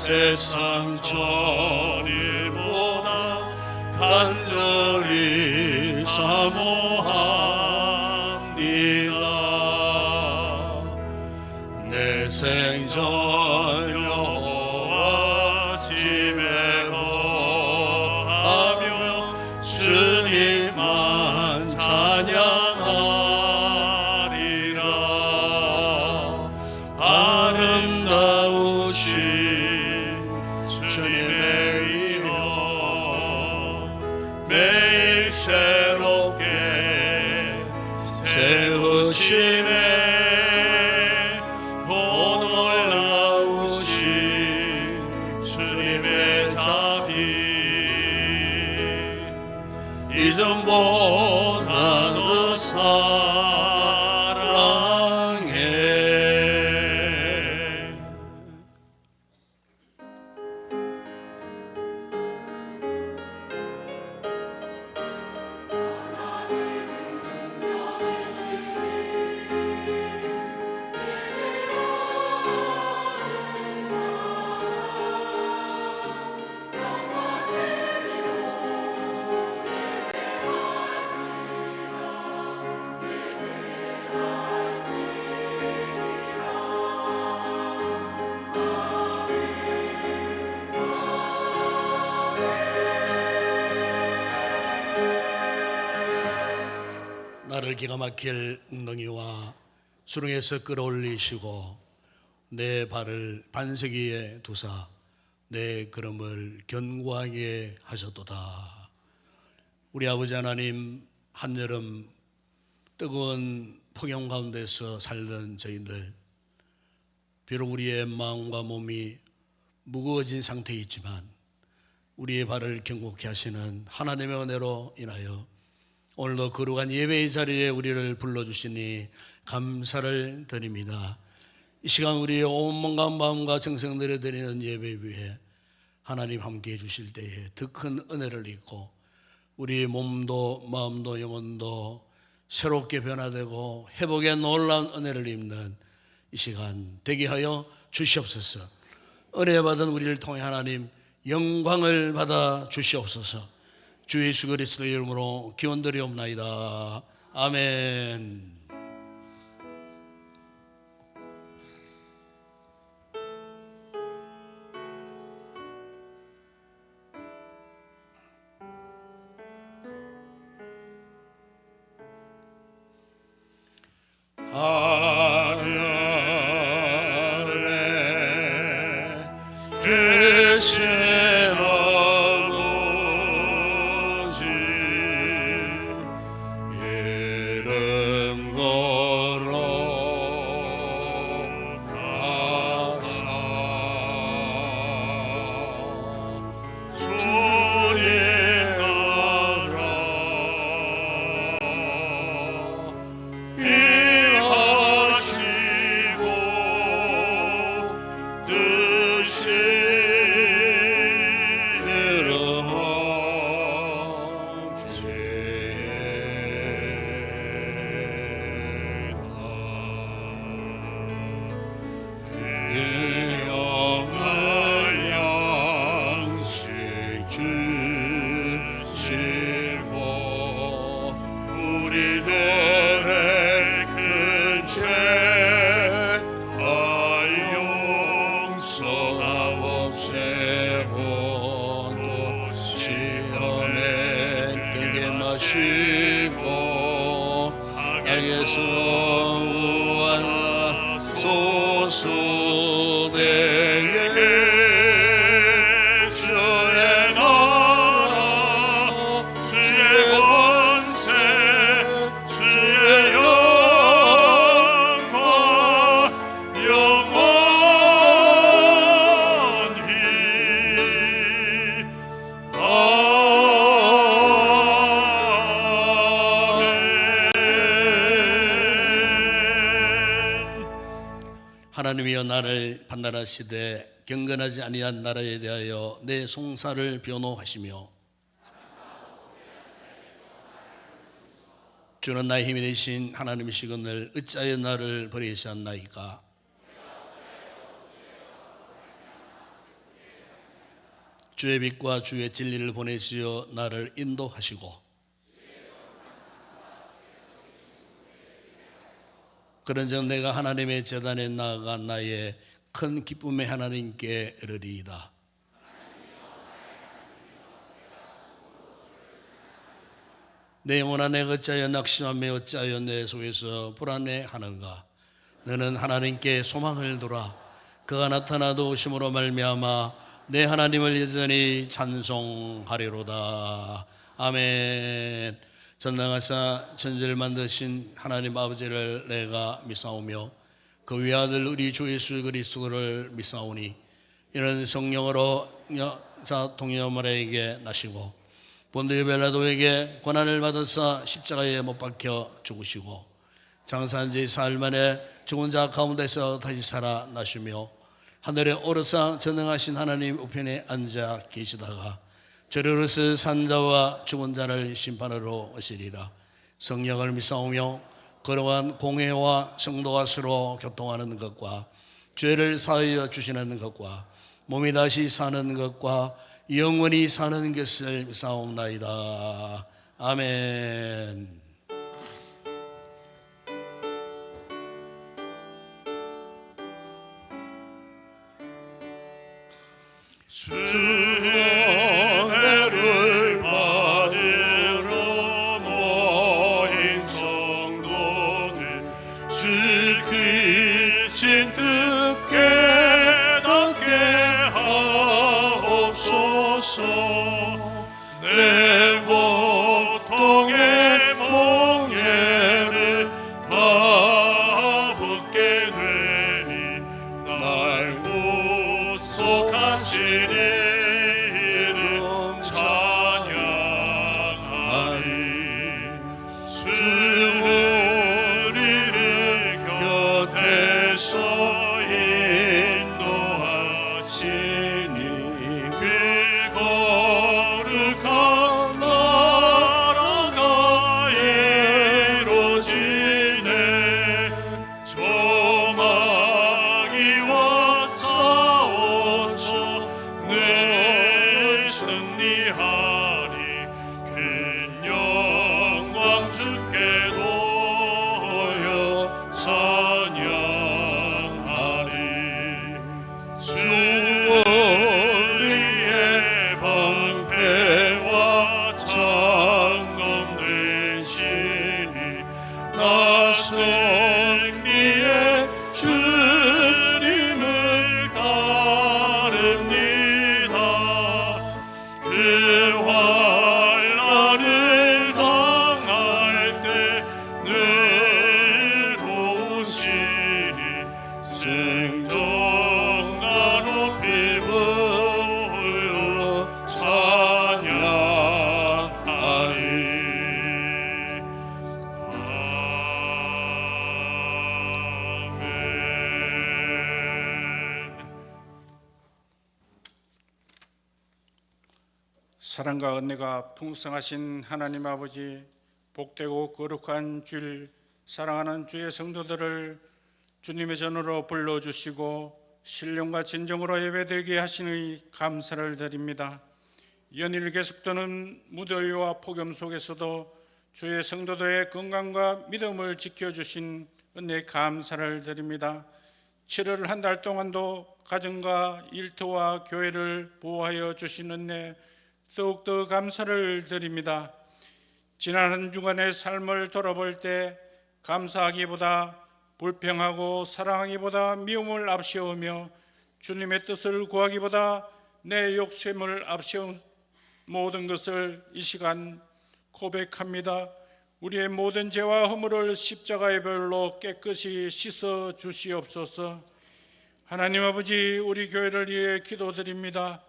세상 전일보다 간절히 사모합니다. 내 생전 여호와 집에 거하며 주님만 찬양하리라. 아름다우신 주님의 이름 매일 새롭게 세우시네. 이전보다 더 사랑해. 나를 기가 막힐 웅덩이와 수렁에서 끌어올리시고 내 발을 반석 위에 두사 내 걸음을 견고하게 하셨도다. 우리 아버지 하나님, 한여름 뜨거운 폭염 가운데서 살던 저희들, 비록 우리의 마음과 몸이 무거워진 상태에 있지만 우리의 발을 견고케 하시는 하나님의 은혜로 인하여 오늘도 거룩한 예배의 자리에 우리를 불러주시니 감사를 드립니다. 이 시간 우리의 온 몸과 마음과 정성 들여드리는 예배 위에 하나님 함께해 주실 때에 더 큰 은혜를 입고 우리의 몸도 마음도 영혼도 새롭게 변화되고 회복의 놀라운 은혜를 입는 이 시간 되게 하여 주시옵소서. 은혜 받은 우리를 통해 하나님 영광을 받아 주시옵소서. 주 예수 그리스도의 이름으로 기원드리옵나이다. 아멘. 하늘에 계신 하나님이여 나를 판단하시되 경건하지 아니한 나라에 대하여 내 송사를 변호하시며 주는 나의 힘이 되신 하나님이시거늘 어찌하여 나를 버리셨나이까. 주의 빛과 주의 진리를 보내시어 나를 인도하시고 그런즉 내가 하나님의 제단에 나아가 나의 큰 기쁨의 하나님께 이르리이다. 내 영혼아 내가 어찌하여 낙심하며 어찌하여 내 속에서 불안해하는가. 너는 하나님께 소망을 두라. 그가 나타나도 오심으로 말미암아 내 하나님을 여전히 찬송하리로다. 아멘. 전능하사 천지를 만드신 하나님 아버지를 내가 믿사오며 그 외아들 우리 주 예수 그리스도를 믿사오니 이는 성령으로 여자 동료마리아에게 나시고 본디오 빌라도에게 고난을 받으사 십자가에 못 박혀 죽으시고 장사한 지 사흘 만에 죽은 자 가운데서 다시 살아나시며 하늘에 오르사 전능하신 하나님 우편에 앉아 계시다가 저리로서 산 자와 죽은 자를 심판하러 오시리라. 성령을 믿사오며 거룩한 공회와 성도가 서로 교통하는 것과 죄를 사하여 주시는 것과 몸이 다시 사는 것과 영원히 사는 것을 믿사옵나이다. 아멘. 은혜를 받으러 모인 성도들 주 크신 뜻 깨닫게 하옵소서. 내 고통의 몽에를 다 벗게 되니 날 구속하시니 사랑과 은혜가 풍성하신 하나님 아버지, 복되고 거룩한 주일 사랑하는 주의 성도들을 주님의 전으로 불러주시고 신령과 진정으로 예배드리게 하시니 감사를 드립니다. 연일 계속되는 무더위와 폭염 속에서도 주의 성도들의 건강과 믿음을 지켜주신 은혜 감사를 드립니다. 7월 한 달 동안도 가정과 일터와 교회를 보호하여 주신 은혜 더욱더 감사를 드립니다. 지난 한 주간의 삶을 돌아볼 때 감사하기보다 불평하고 사랑하기보다 미움을 앞세우며 주님의 뜻을 구하기보다 내 욕심을 앞세운 모든 것을 이 시간 고백합니다. 우리의 모든 죄와 허물을 십자가의 별로 깨끗이 씻어 주시옵소서. 하나님 아버지, 우리 교회를 위해 기도드립니다.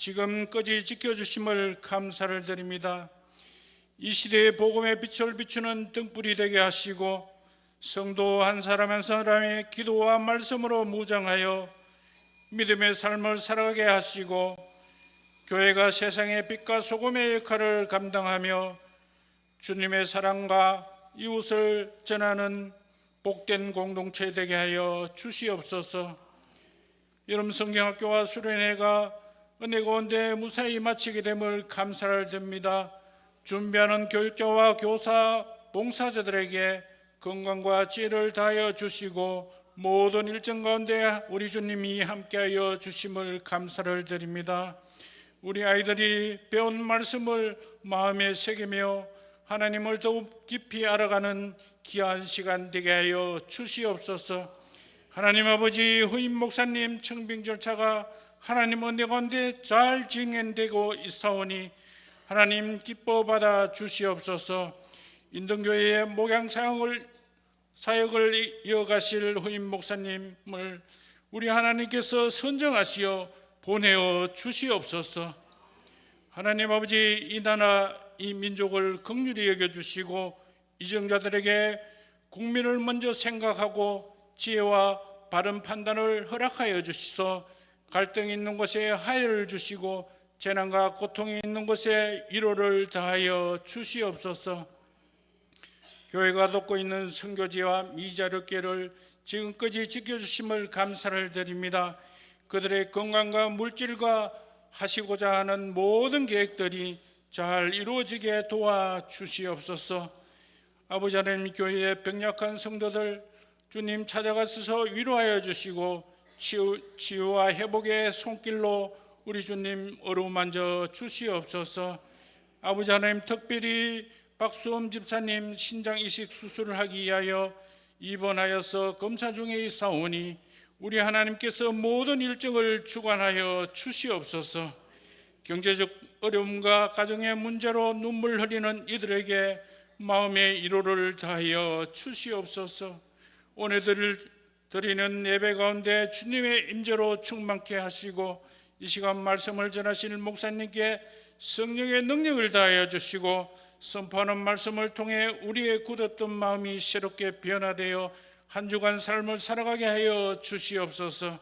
지금까지 지켜주심을 감사를 드립니다. 이 시대의 복음의 빛을 비추는 등불이 되게 하시고 성도 한 사람 한 사람의 기도와 말씀으로 무장하여 믿음의 삶을 살아가게 하시고 교회가 세상의 빛과 소금의 역할을 감당하며 주님의 사랑과 이웃을 전하는 복된 공동체 되게 하여 주시옵소서. 여름 성경학교와 수련회가 은혜 가운데 무사히 마치게 됨을 감사를 드립니다. 준비하는 교육자와 교사, 봉사자들에게 건강과 지혜를 다하여 주시고 모든 일정 가운데 우리 주님이 함께하여 주심을 감사를 드립니다. 우리 아이들이 배운 말씀을 마음에 새기며 하나님을 더욱 깊이 알아가는 귀한 시간 되게 하여 주시옵소서. 하나님 아버지, 후임 목사님 청빙 절차가 하나님 은혜 가운데 잘 진행되고 있사오니 하나님 기뻐 받아 주시옵소서. 인동교회의 목양 사역을 이어가실 후임 목사님을 우리 하나님께서 선정하시어 보내어 주시옵소서. 하나님 아버지, 이 나라 이 민족을 긍휼히 여겨주시고 이정자들에게 국민을 먼저 생각하고 지혜와 바른 판단을 허락하여 주시소. 갈등이 있는 곳에 화해를 주시고 재난과 고통이 있는 곳에 위로를 더하여 주시옵소서. 교회가 돕고 있는 선교지와 미자력계를 지금까지 지켜주심을 감사를 드립니다. 그들의 건강과 물질과 하시고자 하는 모든 계획들이 잘 이루어지게 도와주시옵소서. 아버지 하나님, 교회의 병약한 성도들 주님 찾아가셔서 위로하여 주시고 치유와 회복의 손길로 우리 주님 어루만져 주시옵소서. 아버지 하나님, 특별히 박수엄 집사님 신장 이식 수술을 하기 위하여 입원하여서 검사 중에 있사오니 우리 하나님께서 모든 일정을 주관하여 주시옵소서. 경제적 어려움과 가정의 문제로 눈물 흘리는 이들에게 마음의 위로를 다하여 주시옵소서. 오늘 드리는 예배 가운데 주님의 임재로 충만케 하시고 이 시간 말씀을 전하실 목사님께 성령의 능력을 다하여 주시고 선포하는 말씀을 통해 우리의 굳었던 마음이 새롭게 변화되어 한 주간 삶을 살아가게 하여 주시옵소서.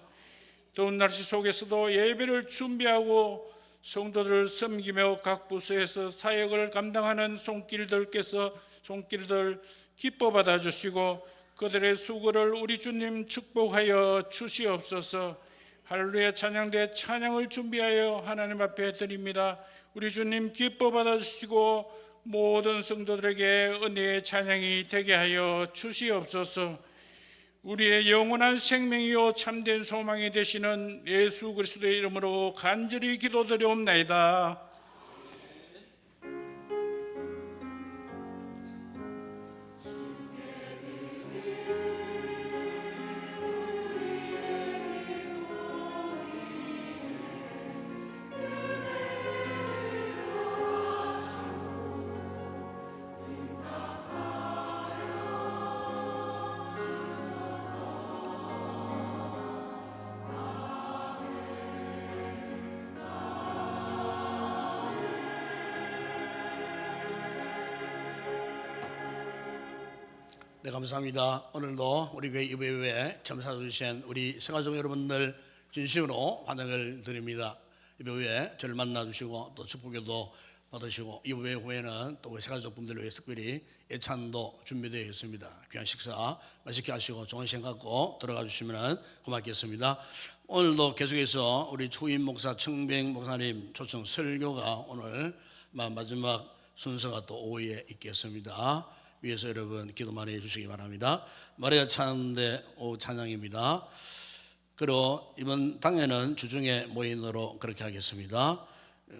더운 날씨 속에서도 예배를 준비하고 성도들을 섬기며 각 부서에서 사역을 감당하는 손길들 기뻐 받아 주시고 그들의 수고를 우리 주님 축복하여 주시옵소서. 할렐루야 찬양대 찬양을 준비하여 하나님 앞에 드립니다. 우리 주님 기뻐 받아 주시고 모든 성도들에게 은혜의 찬양이 되게 하여 주시옵소서. 우리의 영원한 생명이요 참된 소망이 되시는 예수 그리스도의 이름으로 간절히 기도드리옵나이다. 네, 감사합니다. 오늘도 우리 교회 예배에 참석해주신 우리 생활종 여러분들 진심으로 환영을 드립니다. 예배 후에 저를 만나주시고 또 축복기도 받으시고 예배 후에는 또 우리 생활종 분들을 위해 특별히 예찬도 준비되어 있습니다. 귀한 식사 맛있게 하시고 좋은 시간 갖고 들어가 주시면 고맙겠습니다. 오늘도 계속해서 우리 추임 목사, 청빙 목사님 초청 설교가 오늘 마지막 순서가 또 오후에 있겠습니다. 위에서 여러분 기도 많이 해주시기 바랍니다. 마리아 찬양대 오후 찬양입니다. 그리고 이번 당에는 주중에 모임으로 그렇게 하겠습니다.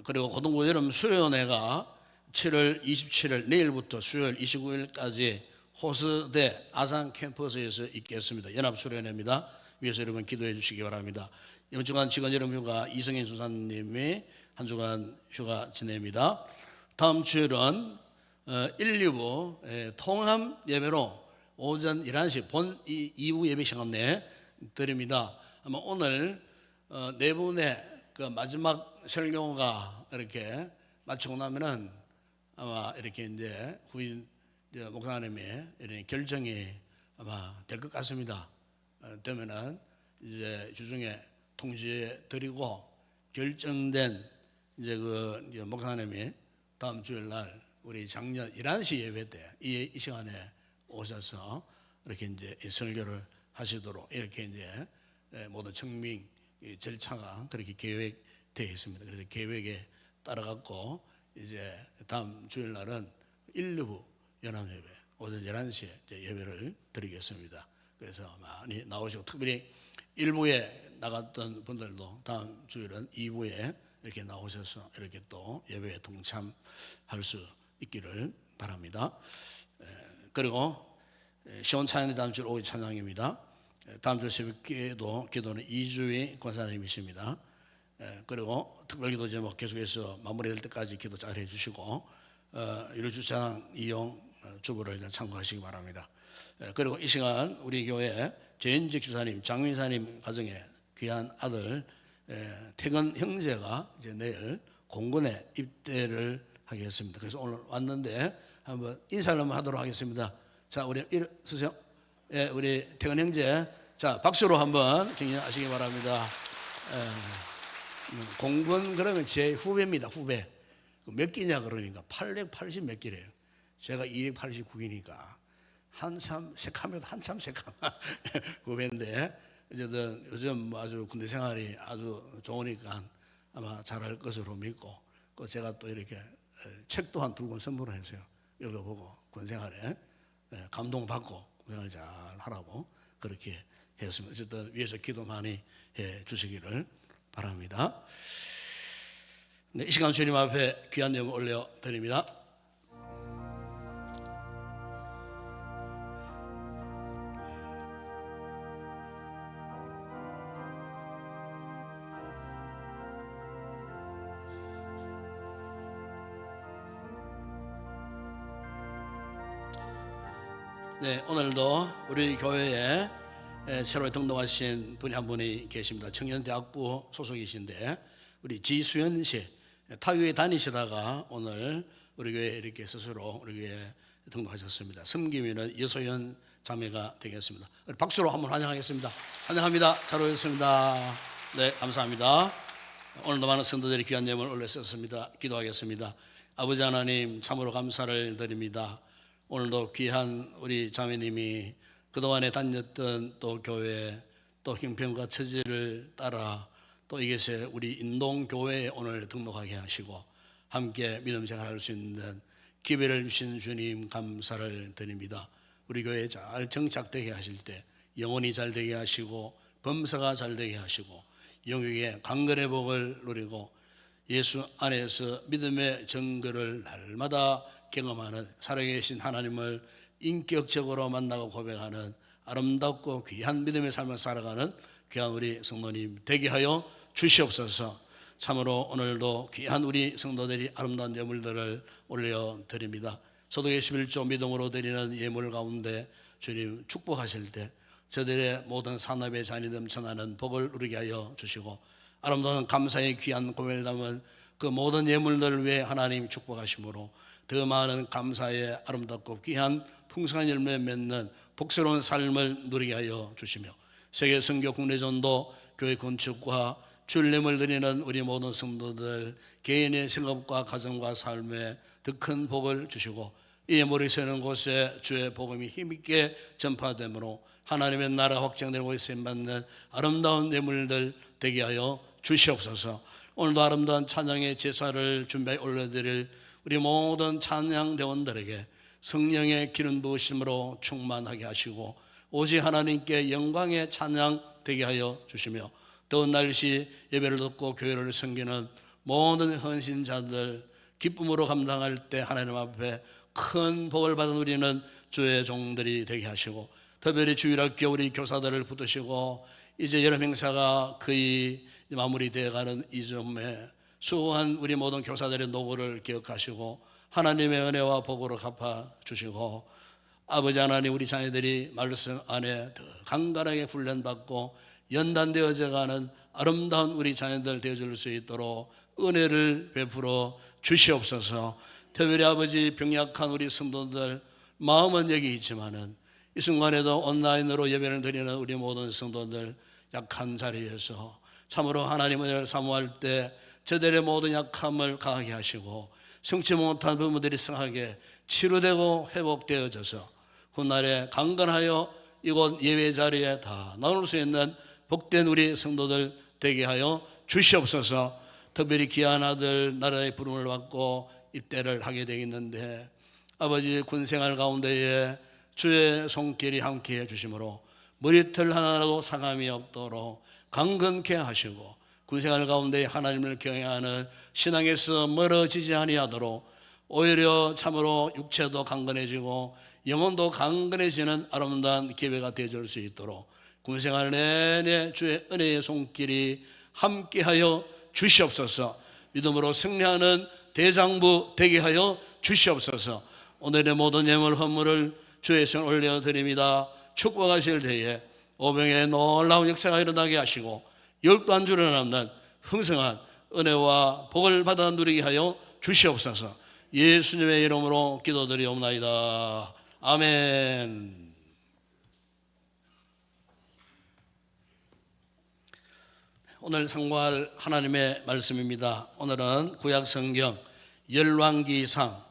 그리고 고등부 여름 수련회가 7월 27일 내일부터 수요일 29일까지 호스대 아산 캠퍼스에서 있겠습니다. 연합수련회입니다. 위에서 여러분 기도해 주시기 바랍니다. 이번 주간 직원 여름 휴가 이성인 수사님이 한 주간 휴가 지냅니다. 다음 주일은 1, 2부 통합 예배로 오전 11시 본 2부 예배 시간 내 드립니다. 아마 오늘 네 분의 그 마지막 설교가 이렇게 마치고 나면은 아마 이렇게 이제 후임 목사님의 이런 결정이 아마 될 것 같습니다. 되면은 이제 주중에 통지해 드리고 결정된 이제 그 목사님이 다음 주일 날 우리 작년 11시 예배 때 이 시간에 오셔서 이렇게 이제 설교를 하시도록 이렇게 이제 모든 청빙 절차가 그렇게 계획되어 되어 있습니다. 그래서 계획에 따라 갖고 이제 다음 주일 날은 1부 연합예배 오전 11시에 예배를 드리겠습니다. 그래서 많이 나오시고, 특별히 1부에 나갔던 분들도 다음 주일은 2부에 이렇게 나오셔서 이렇게 또 예배에 동참할 수 있기를 바랍니다. 그리고 시온 찬양이 다음 주 오후 찬양입니다. 다음 주 새벽 기도는 이주희 권사님이십니다. 그리고 특별기도 제목 계속해서 마무리될 때까지 기도 잘 해주시고, 이루주 찬양 이용 주부를 참고하시기 바랍니다. 그리고 이 시간 우리 교회 재인직 주사님, 장민사님 가정에 귀한 아들 태근 형제가 이제 내일 공군에 입대를 하겠습니다. 그래서 오늘 왔는데 한번 인사를 한번 하도록 하겠습니다. 자, 우리 일어서세요. 예, 우리 태근 형제, 자 박수로 한번 격려하시기 바랍니다. 공군 그러면 제 후배입니다. 후배. 몇 기냐 그러니까 880 몇 기래요. 제가 289기니까 한참 색하면 한참 색함 후배인데, 어쨌든 요즘 아주 군대 생활이 아주 좋으니까 아마 잘할 것으로 믿고, 또 제가 또 이렇게 책도 한 2권 선물을 했어요. 읽어보고 군 생활에 감동받고 군 생활 잘 하라고 그렇게 했습니다. 어쨌든 위에서 기도 많이 해 주시기를 바랍니다. 네, 이 시간 주님 앞에 귀한 예물 올려드립니다. 네, 오늘도 우리 교회에 새로 등록하신 분이 한 분이 계십니다. 청년대학부 소속이신데 우리 지수연 씨, 타교에 다니시다가 오늘 우리 교회에 이렇게 스스로 우리 교회에 등록하셨습니다. 섬김이는 여소연 자매가 되겠습니다. 박수로 한번 환영하겠습니다. 환영합니다. 잘 오셨습니다. 네, 감사합니다. 오늘도 많은 성도들이 귀한 예물 올렸습니다. 기도하겠습니다. 아버지 하나님, 참으로 감사를 드립니다. 오늘도 귀한 우리 자매님이 그동안에 다녔던 또 교회, 또 형편과 처지를 따라 또 이것에 우리 인동교회에 오늘 등록하게 하시고 함께 믿음 생활할 수 있는 기회를 주신 주님 감사를 드립니다. 우리 교회에 잘 정착되게 하실 때 영혼이 잘 되게 하시고 범사가 잘 되게 하시고 영육의 강건의 복을 누리고 예수 안에서 믿음의 정글을 날마다 경험하는 살아계신 하나님을 인격적으로 만나고 고백하는 아름답고 귀한 믿음의 삶을 살아가는 귀한 우리 성도님 되게 하여 주시옵소서. 참으로 오늘도 귀한 우리 성도들이 아름다운 예물들을 올려드립니다. 소득의 11조 믿음으로 드리는 예물 가운데 주님 축복하실 때 저들의 모든 산업의 잔이 넘쳐나는 복을 누리게 하여 주시고, 아름다운 감사의 귀한 고백을 담은 그 모든 예물들을 위해 하나님 축복하심으로 더 많은 감사의 아름답고 귀한 풍성한 열매 맺는 복스러운 삶을 누리게 하여 주시며, 세계 선교 국내전도 교회 건축과 주님을 드리는 우리 모든 성도들 개인의 생업과 가정과 삶에 더 큰 복을 주시고, 이 예물이 서는 곳에 주의 복음이 힘있게 전파되므로 하나님의 나라 확장되고 있음 받는 아름다운 예물들 되게 하여 주시옵소서. 오늘도 아름다운 찬양의 제사를 준비해 올려드릴 우리 모든 찬양대원들에게 성령의 기름 부으심으로 충만하게 하시고 오직 하나님께 영광의 찬양 되게 하여 주시며, 더운 날씨 예배를 듣고 교회를 섬기는 모든 헌신자들 기쁨으로 감당할 때 하나님 앞에 큰 복을 받은 우리는 주의 종들이 되게 하시고, 특별히 주일학교 우리 교사들을 붙드시고 이제 여름 행사가 거의 마무리되어가는 이 점에 수고한 우리 모든 교사들의 노고를 기억하시고 하나님의 은혜와 복으로 갚아주시고, 아버지 하나님 우리 자녀들이 말씀 안에 더 강건하게 훈련받고 연단되어져 가는 아름다운 우리 자녀들 되어줄 수 있도록 은혜를 베풀어 주시옵소서. 특별히 아버지 병약한 우리 성도들 마음은 여기 있지만은 이 순간에도 온라인으로 예배를 드리는 우리 모든 성도들 약한 자리에서 참으로 하나님 은혜를 사모할 때 저들의 모든 약함을 강하게 하시고 성치 못한 부모들이 성하게 치료되고 회복되어져서 훗날에 강건하여 이곳 예배 자리에 다 나올 수 있는 복된 우리 성도들 되게 하여 주시옵소서. 특별히 귀한 아들 나라의 부름을 받고 입대를 하게 되겠는데 아버지 군생활 가운데에 주의 손길이 함께해 주심으로 머리털 하나라도 상함이 없도록 강건케 하시고 군생활 가운데 하나님을 경외하는 신앙에서 멀어지지 아니하도록 오히려 참으로 육체도 강건해지고 영혼도 강건해지는 아름다운 기회가 되어줄 수 있도록 군생활 내내 주의 은혜의 손길이 함께하여 주시옵소서. 믿음으로 승리하는 대장부 되게 하여 주시옵소서. 오늘의 모든 예물 헌물을 주의 손에 올려드립니다. 축복하실 때에 오병의 놀라운 역사가 일어나게 하시고 열두 한 주를 남는 흥성한 은혜와 복을 받아 누리게 하여 주시옵소서. 예수님의 이름으로 기도드리옵나이다. 아멘. 오늘 상고할 하나님의 말씀입니다. 오늘은 구약성경 열왕기상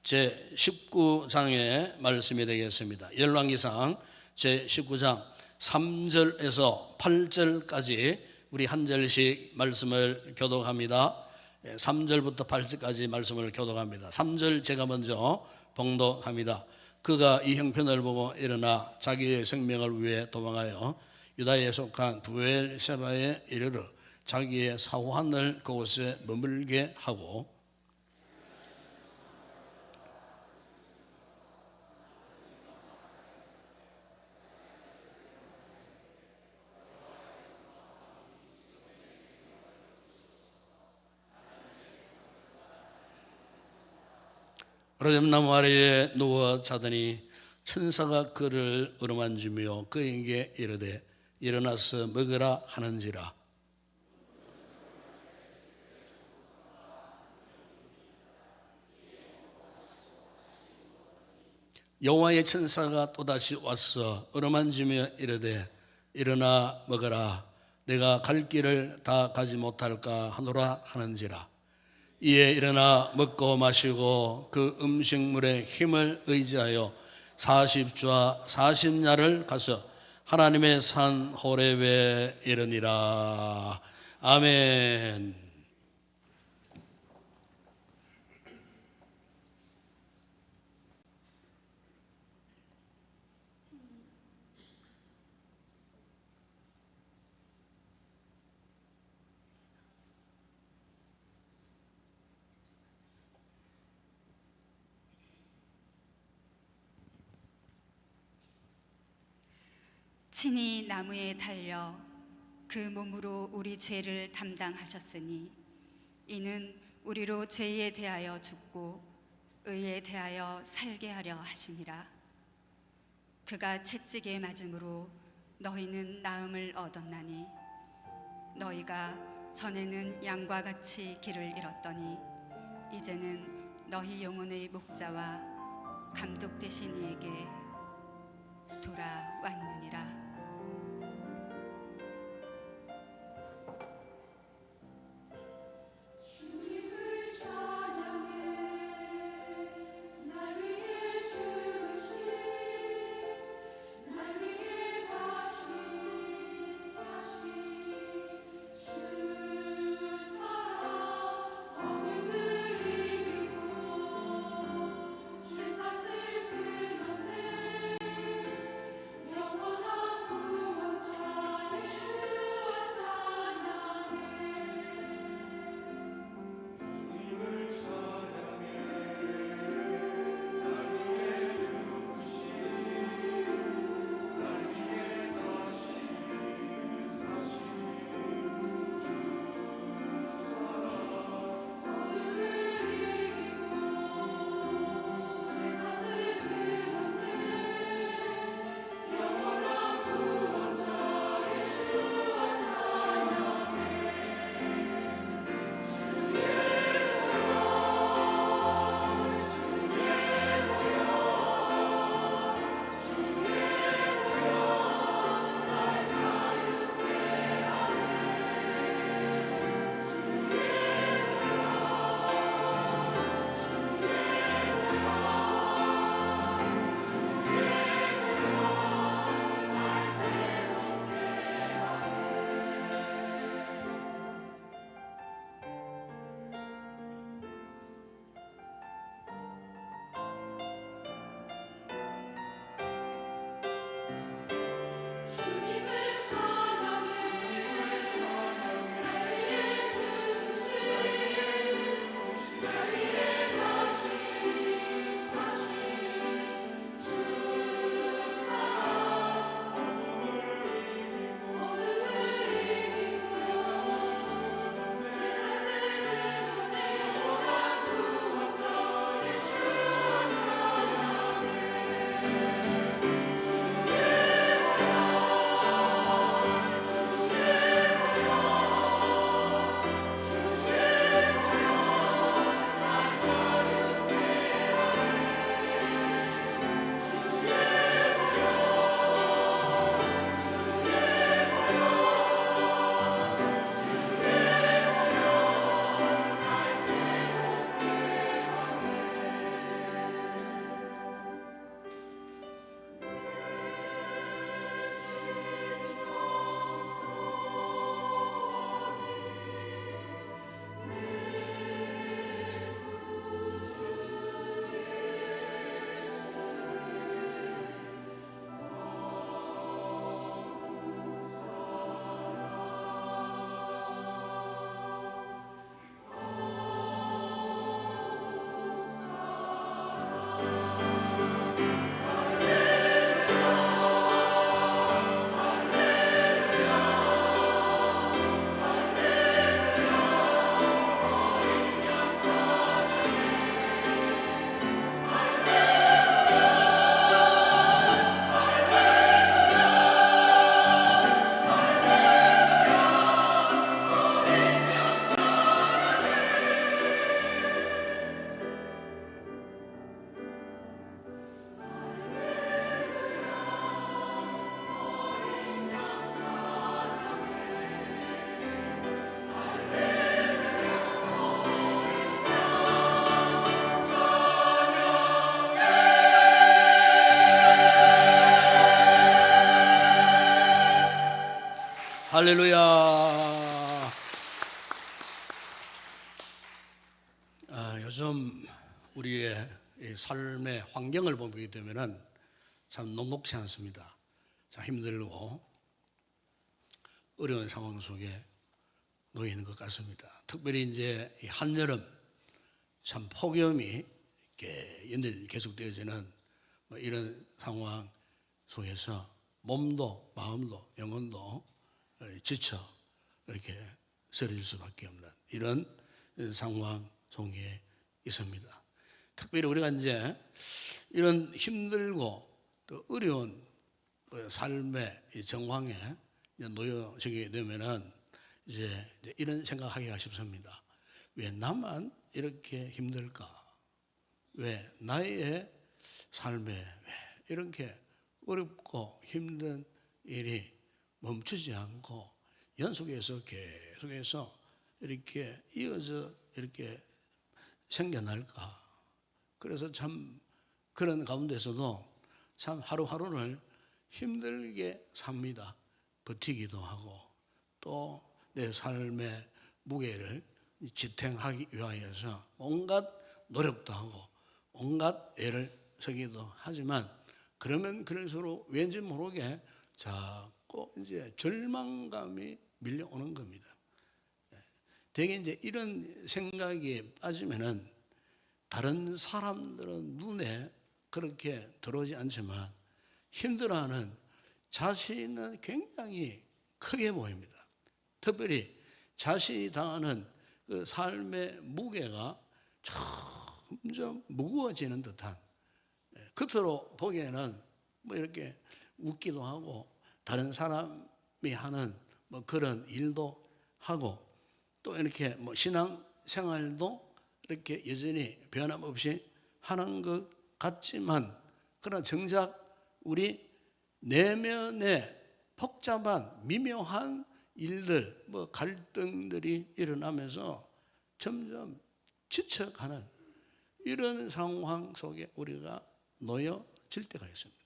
제19장의 말씀이 되겠습니다. 열왕기상 제19장 3절에서 8절까지 우리 한 절씩 말씀을 교독합니다. 3절부터 8절까지 말씀을 교독합니다. 3절 제가 먼저 봉독합니다. 그가 이 형편을 보고 일어나 자기의 생명을 위해 도망하여 유다에 속한 부엘세바에 이르러 자기의 사환을 그곳에 머물게 하고 오라잼나무 아래에 누워 자더니 천사가 그를 어루만지며 그에게 이르되 일어나서 먹으라 하는지라. 여호와의 천사가 또다시 와서 어루만지며 이르되 일어나 먹으라. 내가 갈 길을 다 가지 못할까 하노라 하는지라. 이에 일어나 먹고 마시고 그 음식물의 힘을 의지하여 40주와 40야를 가서 하나님의 산 호렙에 이르니라. 아멘. 친히 나무에 달려 그 몸으로 우리 죄를 담당하셨으니 이는 우리로 죄에 대하여 죽고 의에 대하여 살게 하려 하심이라. 그가 채찍에 맞음으로 너희는 나음을 얻었나니 너희가 전에는 양과 같이 길을 잃었더니 이제는 너희 영혼의 목자와 감독 되신 이에게 돌아왔느니라. 영원한 할렐루야. 요즘 우리의 이 삶의 환경을 보게 되면은 참 녹록지 않습니다. 참 힘들고 어려운 상황 속에 놓여 있는 것 같습니다. 특별히 이제 이 한여름 참 폭염이 이렇게 연일 계속되어지는 뭐 이런 상황 속에서 몸도 마음도 영혼도 지쳐 이렇게 쓰러질 수밖에 없는 이런 상황 속에 있습니다. 특별히 우리가 이제 이런 힘들고 또 어려운 삶의 정황에 놓여지게 되면은 이제 이런 생각하기가 쉽습니다. 왜 나만 이렇게 힘들까? 왜 나의 삶에 왜 이렇게 어렵고 힘든 일이 멈추지 않고 연속해서 계속해서 이렇게 이어져 이렇게 생겨날까? 그래서 참 그런 가운데서도 참 하루하루를 힘들게 삽니다. 버티기도 하고 또 내 삶의 무게를 지탱하기 위하여서 온갖 노력도 하고 온갖 애를 쓰기도 하지만 그러면 그럴수록 왠지 모르게 자꾸 이제 절망감이 밀려오는 겁니다. 되게 이제 이런 생각이 빠지면은 다른 사람들은 눈에 그렇게 들어오지 않지만 힘들어하는 자신은 굉장히 크게 보입니다. 특별히 자신이 당하는 그 삶의 무게가 점점 무거워지는 듯한, 겉으로 보기에는 뭐 이렇게 웃기도 하고 다른 사람이 하는 뭐 그런 일도 하고 또 이렇게 뭐 신앙 생활도 이렇게 여전히 변함없이 하는 것 같지만 그러나 정작 우리 내면에 복잡한 미묘한 일들, 뭐 갈등들이 일어나면서 점점 지쳐가는 이런 상황 속에 우리가 놓여질 때가 있습니다.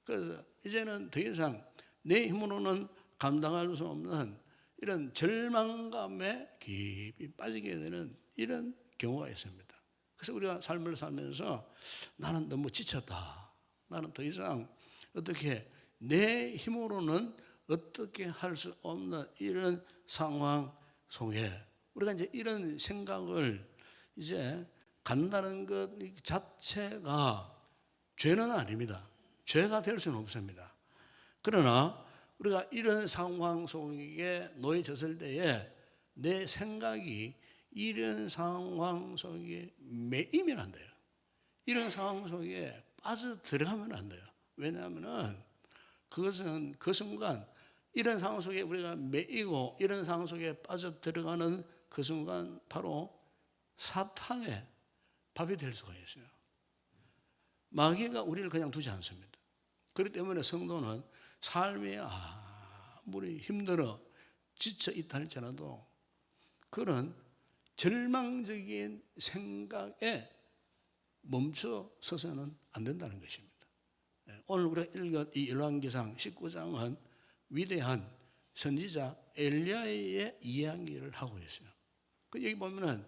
그래서 이제는 더 이상 내 힘으로는 감당할 수 없는 이런 절망감에 깊이 빠지게 되는 이런 경우가 있습니다. 그래서 우리가 삶을 살면서 나는 너무 지쳤다. 나는 더 이상 어떻게 내 힘으로는 어떻게 할 수 없는 이런 상황 속에 우리가 이제 이런 생각을 이제 간다는 것 자체가 죄는 아닙니다. 죄가 될 수는 없습니다. 그러나 우리가 이런 상황 속에 놓여졌을 때에 내 생각이 이런 상황 속에 매이면 안 돼요. 이런 상황 속에 빠져 들어가면 안 돼요. 왜냐하면 그것은 그 순간 이런 상황 속에 우리가 매이고 이런 상황 속에 빠져 들어가는 그 순간 바로 사탄의 밥이 될 수가 있어요. 마귀가 우리를 그냥 두지 않습니다. 그렇기 때문에 성도는 삶이 아무리 힘들어 지쳐 있다 할지라도 그런 절망적인 생각에 멈춰 서서는 안 된다는 것입니다. 오늘 우리가 읽은 이 열왕기상 19장은 위대한 선지자 엘리야의 이야기를 하고 있어요. 여기 보면은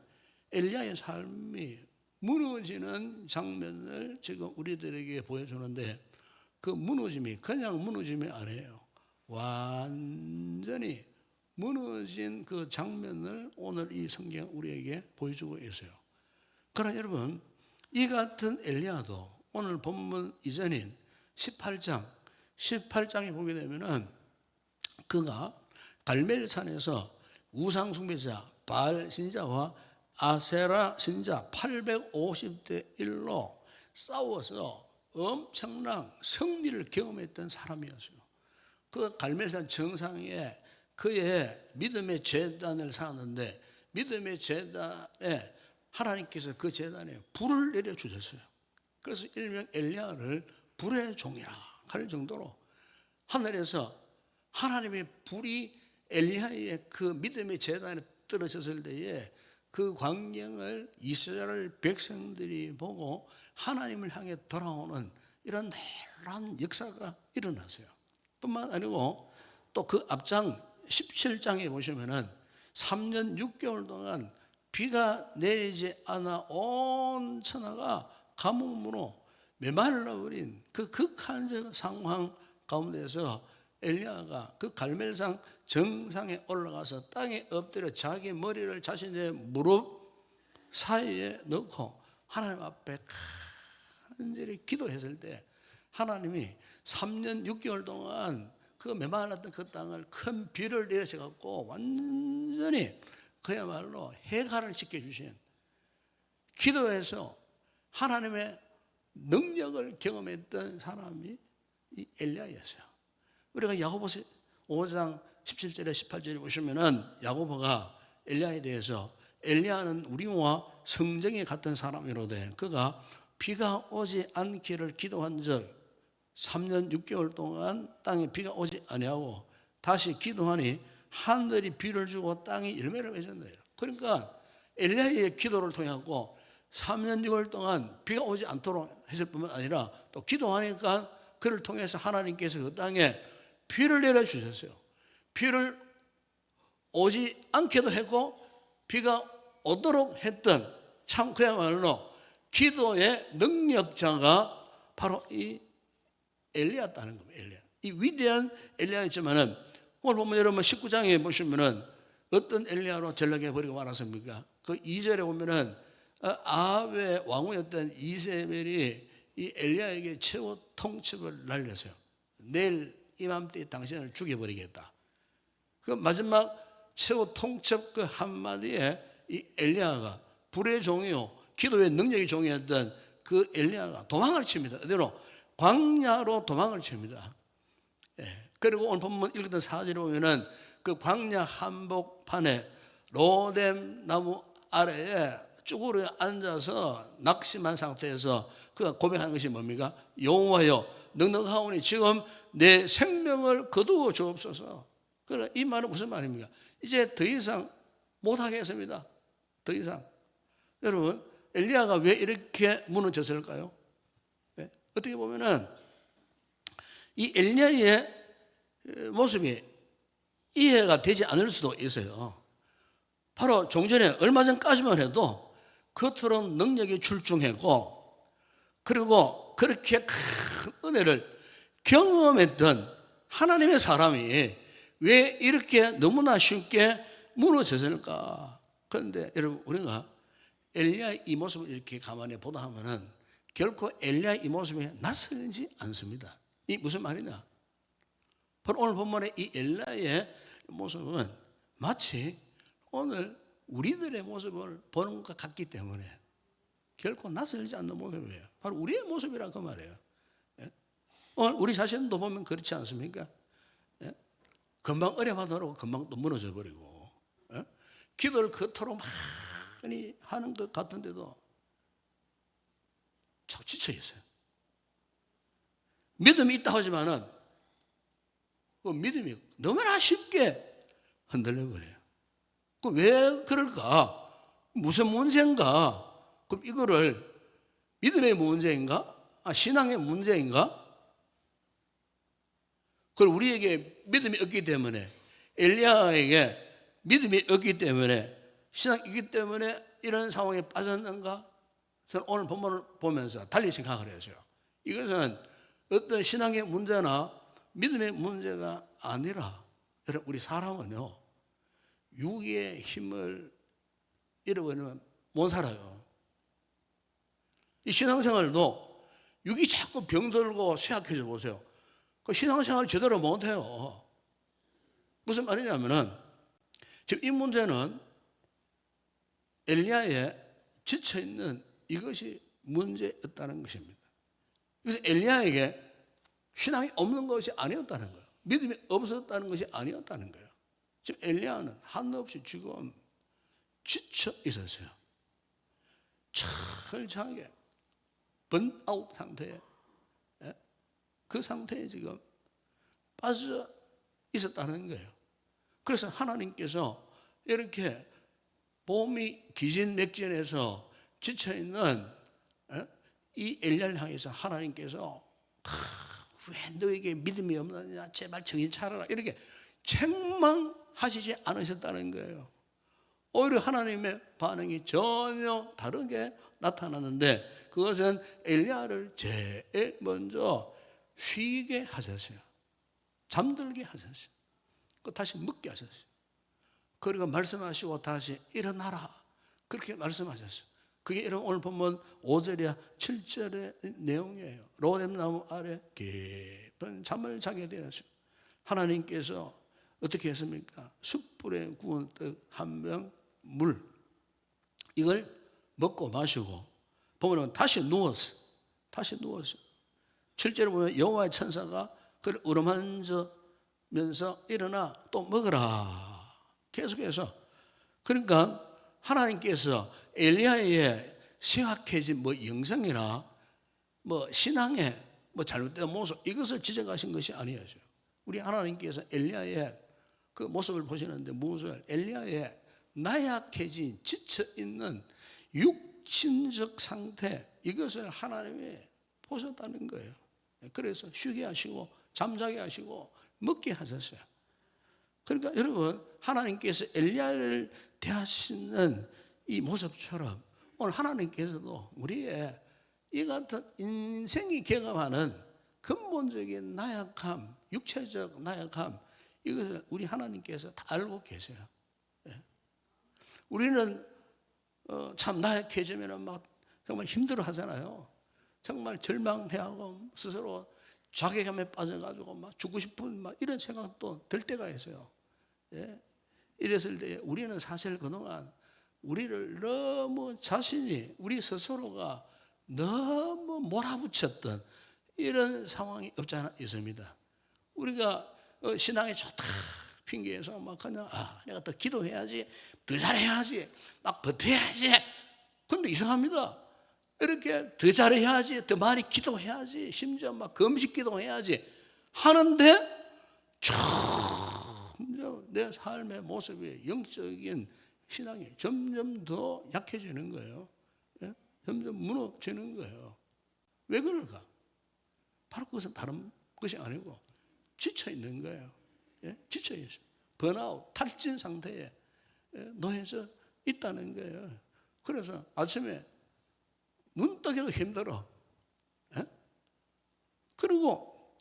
엘리야의 삶이 무너지는 장면을 지금 우리들에게 보여주는데 그 무너짐이 그냥 무너짐이 아니에요. 완전히 무너진 그 장면을 오늘 이 성경 우리에게 보여주고 있어요. 그러나 여러분 이 같은 엘리야도 오늘 본문 이전인 18장에 보게 되면은 그가 갈멜산에서 우상 숭배자 바알 신자와 아세라 신자 850대 1로 싸워서 엄청난 승리를 경험했던 사람이었어요. 그 갈멜산 정상에 그의 믿음의 제단을 쌓았는데 믿음의 제단에 하나님께서 그 제단에 불을 내려주셨어요. 그래서 일명 엘리야를 불의 종이라 할 정도로 하늘에서 하나님의 불이 엘리야의 그 믿음의 제단에 떨어졌을 때에 그 광경을 이스라엘 백성들이 보고 하나님을 향해 돌아오는 이런 놀라운 역사가 일어났어요. 뿐만 아니고 또 그 앞장 17장에 보시면은 3년 6개월 동안 비가 내리지 않아 온 천하가 가뭄으로 메말라버린 그 극한 상황 가운데서 엘리야가 그 갈멜산 정상에 올라가서 땅에 엎드려 자기 머리를 자신의 무릎 사이에 넣고 하나님 앞에 간절히 기도했을 때 하나님이 3년 6개월 동안 그 메말랐던 그 땅을 큰 비를 내리셔갖고 완전히 그야말로 해갈을 시켜주신, 기도해서 하나님의 능력을 경험했던 사람이 이 엘리야였어요. 우리가 야고보서 5장 17절에 18절에 보시면은 야고보가 엘리야에 대해서, 엘리야는 우리와 성정이 같은 사람이로되 그가 비가 오지 않기를 기도한 적 3년 6개월 동안 땅에 비가 오지 아니하고 다시 기도하니 하늘이 비를 주고 땅이 열매를 맺었네요. 그러니까 엘리야의 기도를 통해 갖고 3년 6개월 동안 비가 오지 않도록 했을 뿐만 아니라 또 기도하니까 그를 통해서 하나님께서 그 땅에 비를 내려주셨어요. 비를 오지 않게도 했고 비가 오도록 했던, 참 그야말로 기도의 능력자가 바로 이 엘리야였다는 겁니다. 엘리야. 이 위대한 엘리야였지만은 오늘 보면 여러분 19장에 보시면은 어떤 엘리야로 전락해 버리고 말았습니까? 그 2절에 보면은 아합의 왕후였던 이세벨이 이 엘리야에게 최후 통첩을 날렸어요. 내일 이맘때 당신을 죽여버리겠다. 그 마지막 최후 통첩 그 한마디에 이 엘리야가 불의 종이요 기도의 능력의 종이었던 그 엘리야가 도망을 칩니다. 어디로? 광야로 도망을 칩니다. 예. 그리고 오늘 본문 읽었던 사절에 보면은 그 광야 한복판에 로뎀 나무 아래에 쭈그려 앉아서 낙심한 상태에서 그가 고백한 것이 뭡니까? 여호와여 넉넉하오니 지금 내 생명을 거두어 주옵소서. 그러니까 이 말은 무슨 말입니까? 이제 더 이상 못하겠습니다. 더 이상. 여러분 엘리야가 왜 이렇게 무너졌을까요? 네? 어떻게 보면은 이 엘리야의 모습이 이해가 되지 않을 수도 있어요. 바로 종전에 얼마 전까지만 해도 겉으로 능력이 출중했고 그리고 그렇게 큰 은혜를 경험했던 하나님의 사람이 왜 이렇게 너무나 쉽게 무너졌을까? 그런데 여러분 우리가 엘리야의 이 모습을 이렇게 가만히 보다 하면은 결코 엘리야의 이 모습이 낯설지 않습니다. 이 무슨 말이냐? 바로 오늘 본문의 이 엘리야의 모습은 마치 오늘 우리들의 모습을 보는 것 같기 때문에 결코 낯설지 않는 모습이에요. 바로 우리의 모습이라 그 말이에요. 오늘 우리 자신도 보면 그렇지 않습니까? 금방 어려워하더라도 금방 또 무너져 버리고, 기도를 그토록 많이 하는 것 같은데도 자꾸 지쳐 있어요. 믿음이 있다 하지만은 그 믿음이 너무나 쉽게 흔들려 버려요. 그 왜 그럴까? 무슨 문제인가? 그럼 이거를 믿음의 문제인가? 신앙의 문제인가? 그럼 우리에게 믿음이 없기 때문에, 엘리야에게 믿음이 없기 때문에, 신앙이 있기 때문에 이런 상황에 빠졌는가? 저는 오늘 본문을 보면서 달리 생각을 했어요. 이것은 어떤 신앙의 문제나 믿음의 문제가 아니라, 여러분 우리 사람은요 육의 힘을 잃어버리면 못 살아요. 이 신앙생활도 육이 자꾸 병들고 쇠약해져 보세요. 그 신앙생활 제대로 못해요. 무슨 말이냐면은 지금 이 문제는 엘리야의 지쳐있는 이것이 문제였다는 것입니다. 그래서 엘리야에게 신앙이 없는 것이 아니었다는 거예요. 믿음이 없었다는 것이 아니었다는 거예요. 지금 엘리야는 한없이 지금 지쳐 있었어요. 철저하게 번아웃 상태에, 그 상태에 지금 빠져 있었다는 거예요. 그래서 하나님께서 이렇게 몸이 기진맥진해서 지쳐있는 이 엘리야를 향해서 하나님께서 왜 너에게 믿음이 없느냐, 제발 정신 차려라, 이렇게 책망하시지 않으셨다는 거예요. 오히려 하나님의 반응이 전혀 다르게 나타났는데 그것은 엘리야를 제일 먼저 쉬게 하셨어요. 잠들게 하셨어요. 그 다시 먹게 하셨어요. 그리고 말씀하시고 다시 일어나라 그렇게 말씀하셨어요. 그게 이런 오늘 보면 5절이야 7절의 내용이에요. 로뎀나무 아래 깊은 잠을 자게 되었어요. 하나님께서 어떻게 했습니까? 숯불에 구운 떡 한 병 물 이걸 먹고 마시고 보면 다시 누웠어요. 다시 누웠어요. 7절에 보면 여호와의 천사가 그를 어루만지면서 일어나 또 먹으라 계속해서. 그러니까 하나님께서 엘리야의 심각해진 영성이나 신앙의 잘못된 모습 이것을 지적하신 것이 아니에요. 우리 하나님께서 엘리야의 그 모습을 보시는데 무엇을? 엘리야의 나약해진 지쳐있는 육신적 상태 이것을 하나님이 보셨다는 거예요. 그래서 쉬게 하시고 잠자게 하시고 먹게 하셨어요. 그러니까 여러분 하나님께서 엘리야를 대하시는 이 모습처럼 오늘 하나님께서도 우리의 이 같은 인생이 경험하는 근본적인 나약함, 육체적 나약함 이것을 우리 하나님께서 다 알고 계세요. 우리는 참 나약해지면 막 정말 힘들어하잖아요. 정말 절망해하고 스스로 자괴감에 빠져가지고 막 죽고 싶은 이런 생각도 들 때가 있어요. 이랬을 때 우리는 사실 그동안 우리를 너무 자신이 우리 스스로가 너무 몰아붙였던 이런 상황이 없지 않아 있습니다. 우리가 신앙이 좋다 핑계에서 막 그냥 내가 더 기도해야지 더 잘해야지 막 버텨야지. 근데 이상합니다. 이렇게 더 잘해야지 더 많이 기도해야지 심지어 막 금식 기도해야지 하는데 내 삶의 모습이 영적인 신앙이 점점 더 약해지는 거예요. 점점 무너지는 거예요. 왜 그럴까? 바로 그것은 다른 것이 아니고 지쳐 있는 거예요. 지쳐 있어요. 번아웃, 탈진 상태에 놓여져 있다는 거예요. 그래서 아침에 눈 뜨기도 힘들어. 그리고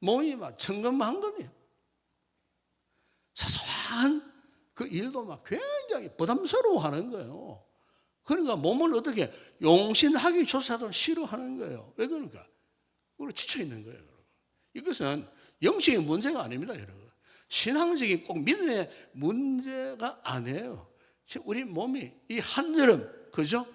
몸이 막 청근한 거네요. 사소한 그 일도 막 굉장히 부담스러워하는 거예요. 그러니까 몸을 어떻게 용신하기조차도 싫어하는 거예요. 왜 그럴까? 우리 지쳐 있는 거예요. 여러분. 이것은 영적인 문제가 아닙니다, 여러분. 신앙적인 꼭 믿음의 문제가 아니에요. 지금 우리 몸이 이 한여름, 그죠?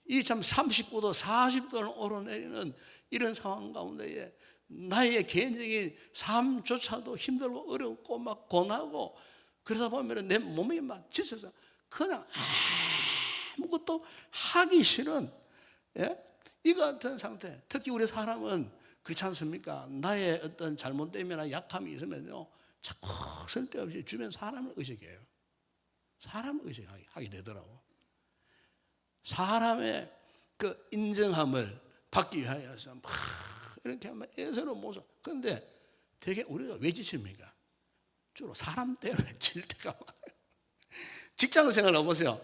이 참 39도, 40도를 오르내리는 이런 상황 가운데에 나의 개인적인 삶조차도 힘들고 어렵고 막 고나고 그러다 보면 내 몸이 막 지쳐서 그냥 아무것도 하기 싫은 이 같은 상태. 특히 우리 사람은 그렇지 않습니까? 나의 어떤 잘못됨이나 약함이 있으면요 자꾸 쓸데없이 주변 사람을 의식해요. 사람을 의식하게 되더라고. 사람의 그 인정함을 받기 위하여서 막 이렇게 하면 애쓰는 모습. 그런데 되게 우리가 왜 지칩니까? 주로 사람 때문에 질 때가 많아요. 직장 생활 해보세요.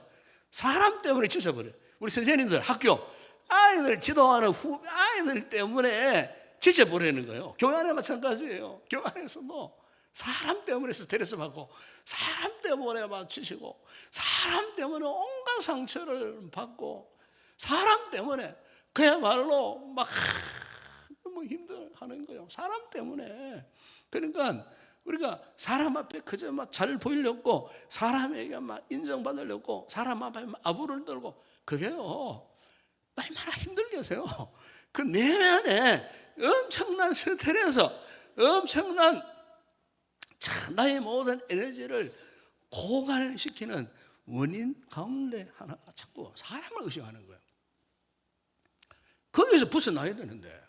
사람 때문에 지쳐버려요. 우리 선생님들 학교 아이들 지도하는 아이들 때문에 지쳐버리는 거예요. 교회 안에 마찬가지예요. 교회 안에서도 사람 때문에 스트레스 받고 사람 때문에 막 지치고 사람 때문에 온갖 상처를 받고 사람 때문에 그야말로 막 너무 힘들어하는 거예요. 사람 때문에. 그러니까 우리가 사람 앞에 그저 막 잘 보이려고 사람에게 막 인정받으려고 사람 앞에 막 아부를 떨고 그게요 얼마나 힘들겠어요. 그 내면에 엄청난 스트레스, 엄청난 나의 모든 에너지를 고갈시키는 원인 가운데 하나가 자꾸 사람을 의식하는 거예요. 거기서 벗어나야 되는데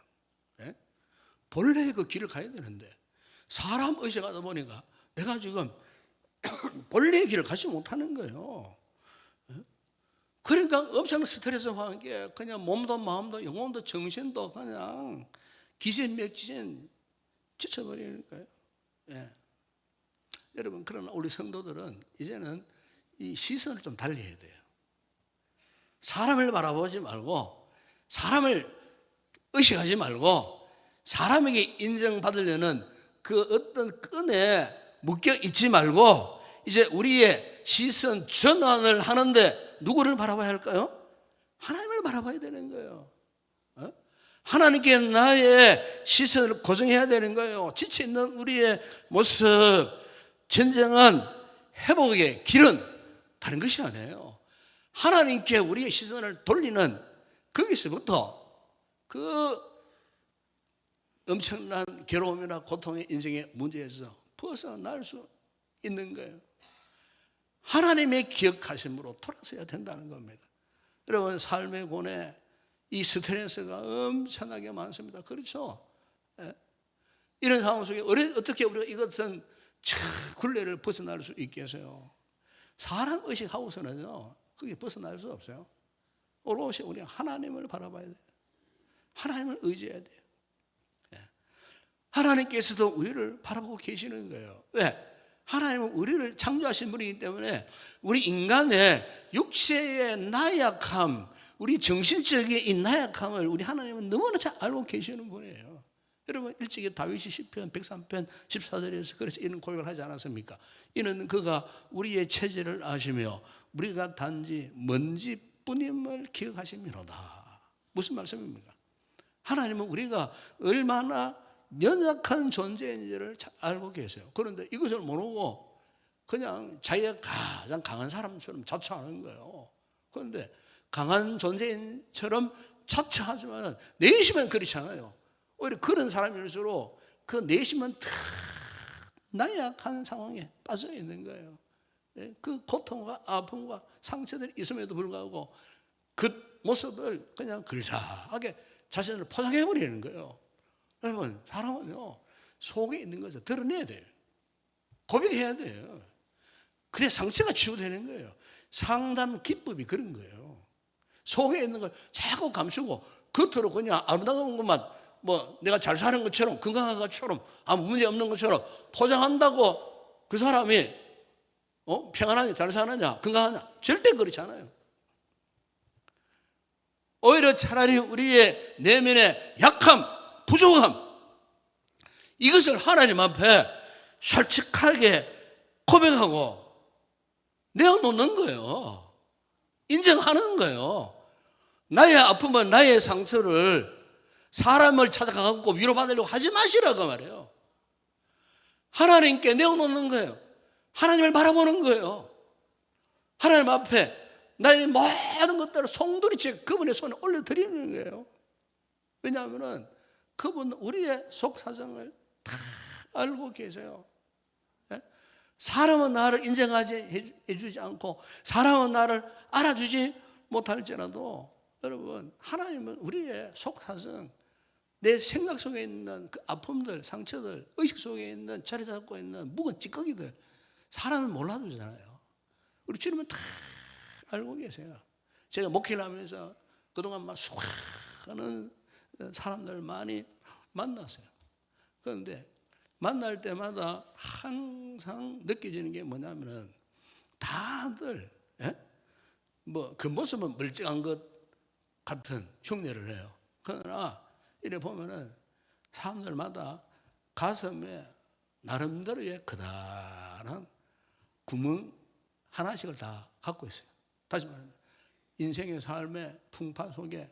본래의 그 길을 가야 되는데 사람 의식하다 보니까 내가 지금 본래의 길을 가지 못하는 거예요. 그러니까 엄청난 스트레스와 함께 그냥 몸도 마음도 영혼도 정신도 그냥 기진맥진 지쳐버리는 거예요. 여러분, 그러나 우리 성도들은 이제는 이 시선을 좀 달리해야 돼요. 사람을 바라보지 말고, 사람을 의식하지 말고, 사람에게 인정받으려는 그 어떤 끈에 묶여 있지 말고, 이제 우리의 시선 전환을 하는데 누구를 바라봐야 할까요? 하나님을 바라봐야 되는 거예요. 하나님께 나의 시선을 고정해야 되는 거예요. 지쳐있는 우리의 모습, 진정한 회복의 길은 다른 것이 아니에요. 하나님께 우리의 시선을 돌리는 거기서부터 그 엄청난 괴로움이나 고통의 인생의 문제에서 벗어날 수 있는 거예요. 하나님의 기억하심으로 돌아서야 된다는 겁니다. 여러분, 삶의 고뇌, 이 스트레스가 엄청나게 많습니다. 그렇죠? 예? 이런 상황 속에 어떻게 우리가 이 같은 굴레를 벗어날 수 있겠어요? 사람 의식하고서는요, 그게 벗어날 수 없어요. 오롯이 우리가 하나님을 바라봐야 돼요. 하나님을 의지해야 돼요. 예. 하나님께서도 우리를 바라보고 계시는 거예요. 왜? 하나님은 우리를 창조하신 분이기 때문에 우리 인간의 육체의 나약함, 우리 정신적인 이 나약함을 우리 하나님은 너무나 잘 알고 계시는 분이에요. 여러분, 일찍이 다윗이 시편 103편 14절에서 그래서 이런 고백을 하지 않았습니까? 이는 그가 우리의 체질을 아시며 우리가 단지 먼지뿐임을 기억하심이로다. 무슨 말씀입니까? 하나님은 우리가 얼마나 연약한 존재인지를 잘 알고 계세요. 그런데 이것을 모르고 그냥 자기가 가장 강한 사람처럼 자처하는 거예요. 그런데 강한 존재인처럼 자처하지만 내심은 그렇지 않아요. 오히려 그런 사람일수록 그 내심은 다 나약한 상황에 빠져 있는 거예요. 그 고통과 아픔과 상처들이 있음에도 불구하고 그 모습을 그냥 근사하게 자신을 포장해버리는 거예요. 여러분, 사람은요, 속에 있는 것을 드러내야 돼요. 고백해야 돼요. 그래야 상처가 치유되는 거예요. 상담 기법이 그런 거예요. 속에 있는 걸 자꾸 감추고 겉으로 그냥 아름다운 것만, 뭐 내가 잘 사는 것처럼, 건강한 것처럼, 아무 문제 없는 것처럼 포장한다고 그 사람이 평안하냐, 잘 사느냐, 건강하냐, 절대 그렇지 않아요. 오히려 차라리 우리의 내면의 약함, 부족함, 이것을 하나님 앞에 솔직하게 고백하고 내어놓는 거예요. 인정하는 거예요. 나의 아픔은, 나의 상처를 사람을 찾아가고 위로받으려고 하지 마시라고 말해요. 하나님께 내어놓는 거예요. 하나님을 바라보는 거예요. 하나님 앞에 나의 모든 것들을 송두리째 그분의 손에 올려드리는 거예요. 왜냐하면 그분은 우리의 속사정을 다 알고 계세요. 사람은 나를 인정하지 해주지 않고 사람은 나를 알아주지 못할지라도 여러분, 하나님은 우리의 속사정, 내 생각 속에 있는 그 아픔들, 상처들, 의식 속에 있는 자리 잡고 있는 묵은 찌꺼기들, 사람은 몰라주잖아요. 우리 주님은 다 알고 계세요. 제가 목회를 하면서 그동안 막 수많은 사람들 많이 만났어요. 그런데 만날 때마다 항상 느껴지는 게 뭐냐면은 다들 뭐 그 모습은 멀쩡한 것 같은 흉내를 해요. 그러나 이래 보면은 사람들마다 가슴에 나름대로의 커다란 구멍 하나씩을 다 갖고 있어요. 다시 말하면 인생의 삶의 풍파 속에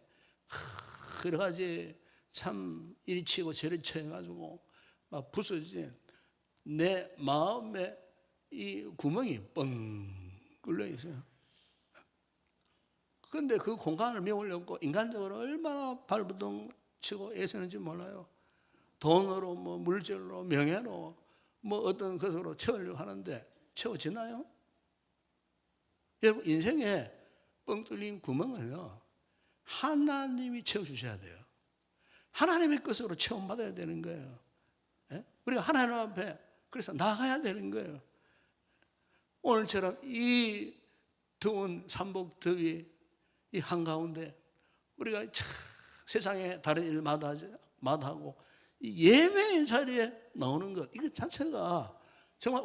여러 가지 참 이리 치고 저리 쳐가지고 막 부서진 내 마음에 이 구멍이 뻥 뚫려 있어요. 그런데 그 공간을 메우려고 인간적으로 얼마나 발버둥 치고 애쓰는지 몰라요. 돈으로, 뭐 물질로, 명예로, 뭐 어떤 것으로 채우려고 하는데 채워지나요? 여러분, 인생에 뻥 뚫린 구멍을요, 하나님이 채워주셔야 돼요. 하나님의 것으로 체험받아야 되는 거예요. 우리가 하나님 앞에 그래서 나가야 되는 거예요. 오늘처럼 이 더운 삼복 더위 이 한가운데 우리가 세상에 다른 일 마다하고 이 예배의 자리에 나오는 것, 이거 자체가 정말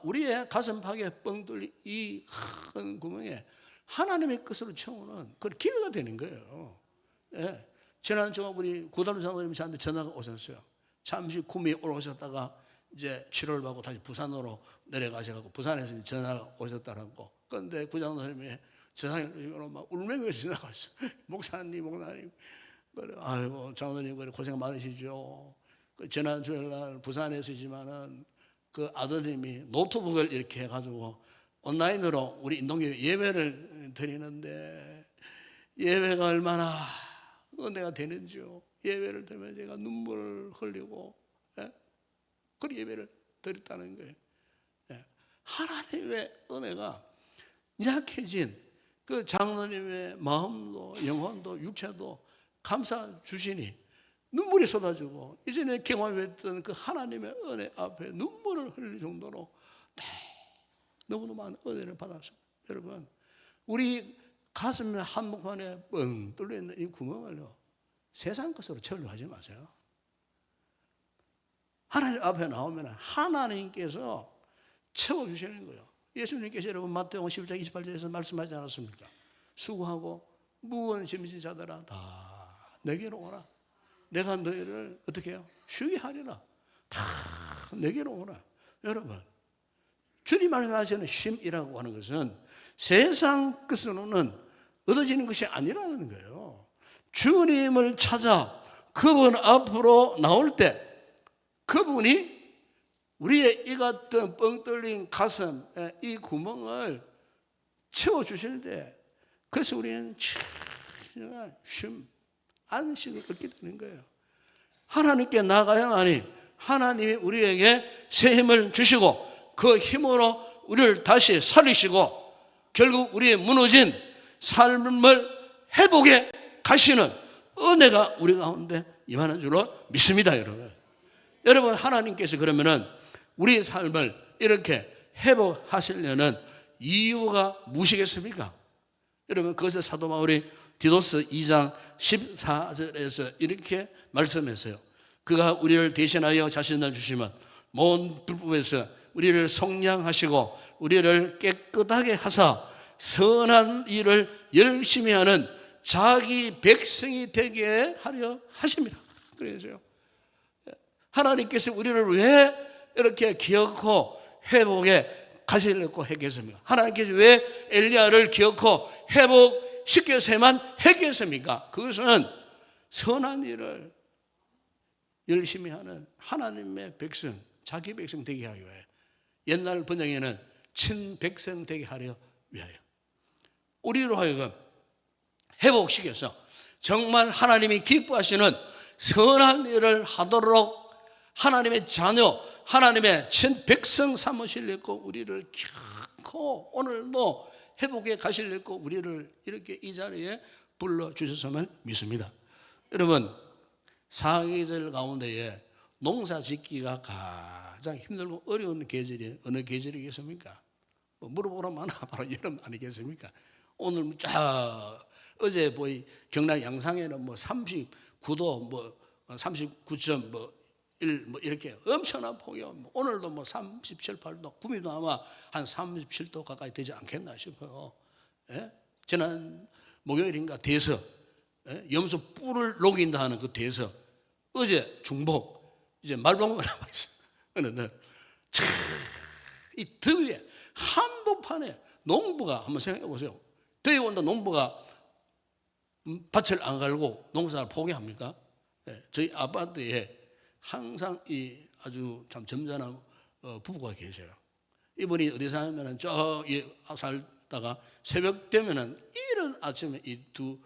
우리의 가슴팍에 뻥 뚫린 이 큰 구멍에 하나님의 것으로 채우는 그 기회가 되는 거예요. 예. 지난 저 우리 고단우 장로님이 저한테 전화가 오셨어요. 잠시 구미에 올라오셨다가 이제 치료를 받고 다시 부산으로 내려가셔가지고 부산에서 전화가 오셨다라고. 그런데 구 장로님이 세상으로 막 울면서 지나갔어요. 목사님. 그래, 아이고 장로님 그래 고생 많으시죠. 그 지난 주일날 부산에서지만은 그 아드님이 노트북을 이렇게 해가지고 온라인으로 우리 인동교회 예배를 드리는데 예배가 얼마나 은혜가 되는지요. 예배를 드리면 제가 눈물을 흘리고 그 예배를 드렸다는 거예요. 하나님의 은혜가 약해진 그 장로님의 마음도 영혼도 육체도 감사 주시니 눈물이 쏟아지고 이전에 경험했던 그 하나님의 은혜 앞에 눈물을 흘릴 정도로 너무너무 많은 은혜를 받았습니다. 여러분 우리 가슴에 한복판에 뻥 뚫려있는 이 구멍을요 세상 것으로 채우려고 하지 마세요. 하나님 앞에 나오면 하나님께서 채워주시는 거예요. 예수님께서 여러분 마태복음 11장 28절에서 말씀하지 않았습니까? 수고하고 무거운 짐진 자들아 다 내게로 오라. 내가 너희를 어떻게 해요? 쉬게 하리라. 다 내게로 오라. 여러분 주님 말씀하시는 쉼이라고 하는 것은 세상 것으로는 얻어지는 것이 아니라는 거예요. 주님을 찾아 그분 앞으로 나올 때 그분이 우리의 이 같은 뻥 뚫린 가슴에 이 구멍을 채워주실 때 그래서 우리는 쉼, 안식을 얻게 되는 거예요. 하나님께 나아가야 하니 하나님이 우리에게 새 힘을 주시고 그 힘으로 우리를 다시 살리시고 결국 우리의 무너진 삶을 회복해 가시는 은혜가 우리 가운데 임하는 줄로 믿습니다. 여러분 하나님께서 그러면은 우리의 삶을 이렇게 회복하시려는 이유가 무엇이겠습니까? 여러분 그것을 사도 바울이 디도스 2장 14절에서 이렇게 말씀했어요. 그가 우리를 대신하여 자신을 주시면 모든 불법에서 우리를 속량하시고 우리를 깨끗하게 하사 선한 일을 열심히 하는 자기 백성이 되게 하려 하십니다. 그래서요 하나님께서 우리를 왜 이렇게 기억하고 회복에 가시려고 했겠습니까? 하나님께서 왜 엘리야를 기억하고 회복시켜서만 했겠습니까? 그것은 선한 일을 열심히 하는 하나님의 백성, 자기 백성 되게 하기 위하여. 옛날 번역에는 친백성 되게 하려 위하여. 우리로 하여금 회복시켜서 정말 하나님이 기뻐하시는 선한 일을 하도록 하나님의 자녀, 하나님의 친백성 삼으시려고 우리를 기억하고 오늘도 회복에 가시려고 우리를 이렇게 이 자리에 불러주셨음을 믿습니다. 여러분 사계절 가운데에 농사 짓기가 가장 힘들고 어려운 계절이 어느 계절이겠습니까? 뭐 물어보라면 바로 여름 아니겠습니까? 오늘 어제 보이 경남 양산에는 39도 39.1 이렇게 엄청난 폭염. 오늘도 37, 8도, 구미도 아마 한 37도 가까이 되지 않겠나 싶어요. 예? 지난 목요일인가 대서, 염소 뿔을 녹인다 하는 그 대서. 어제 중복, 이제 말방구가 남아 있어. 그런데 이 더위에 한복판에 농부가 한번 생각해 보세요. 더위 온다 농부가 밭을 안 갈고 농사를 포기합니까? 저희 아파트에 항상 이 아주 참 점잖은 부부가 계셔요. 이분이 어디 사냐면은 저기 살다가 새벽 되면은 이른 아침에 이 두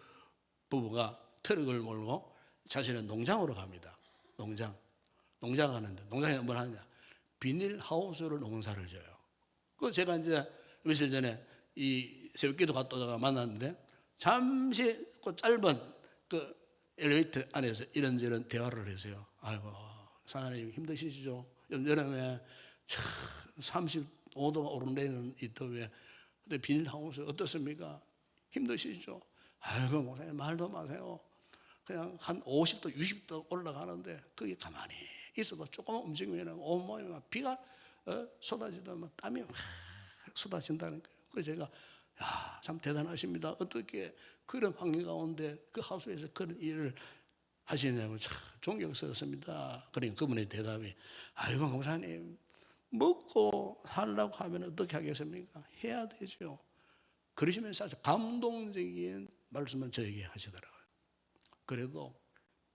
부부가 트럭을 몰고 자신의 농장으로 갑니다. 농장 하는데 농장에 뭘 하느냐? 비닐 하우스를 농사를 져요. 그 제가 이제 며칠 전에 이 새벽기도 갔다 오다가 만났는데 잠시 그 짧은 그 엘리베이터 안에서 이런저런 대화를 했어요. 아이고 사장님 힘드시죠? 여름에 35도가 오르내리는 이 더위에 근데 비닐하우스 어떻습니까? 힘드시죠? 아이고 목사님 말도 마세요. 그냥 한 50도 60도 올라가는데 거기 가만히 있어도 조금 움직이면 온몸에 비가 쏟아지다 땀이 막 쏟아진다는 거예요. 그래서 제가 참 대단하십니다. 어떻게 그런 환경 가운데 그 하수에서 그런 일을 하시냐고 참 존경스럽습니다. 그러니까 그분의 대답이 아이고 목사님 먹고 살라고 하면 어떻게 하겠습니까? 해야 되죠. 그러시면서 아주 감동적인 말씀을 저에게 하시더라고요. 그래도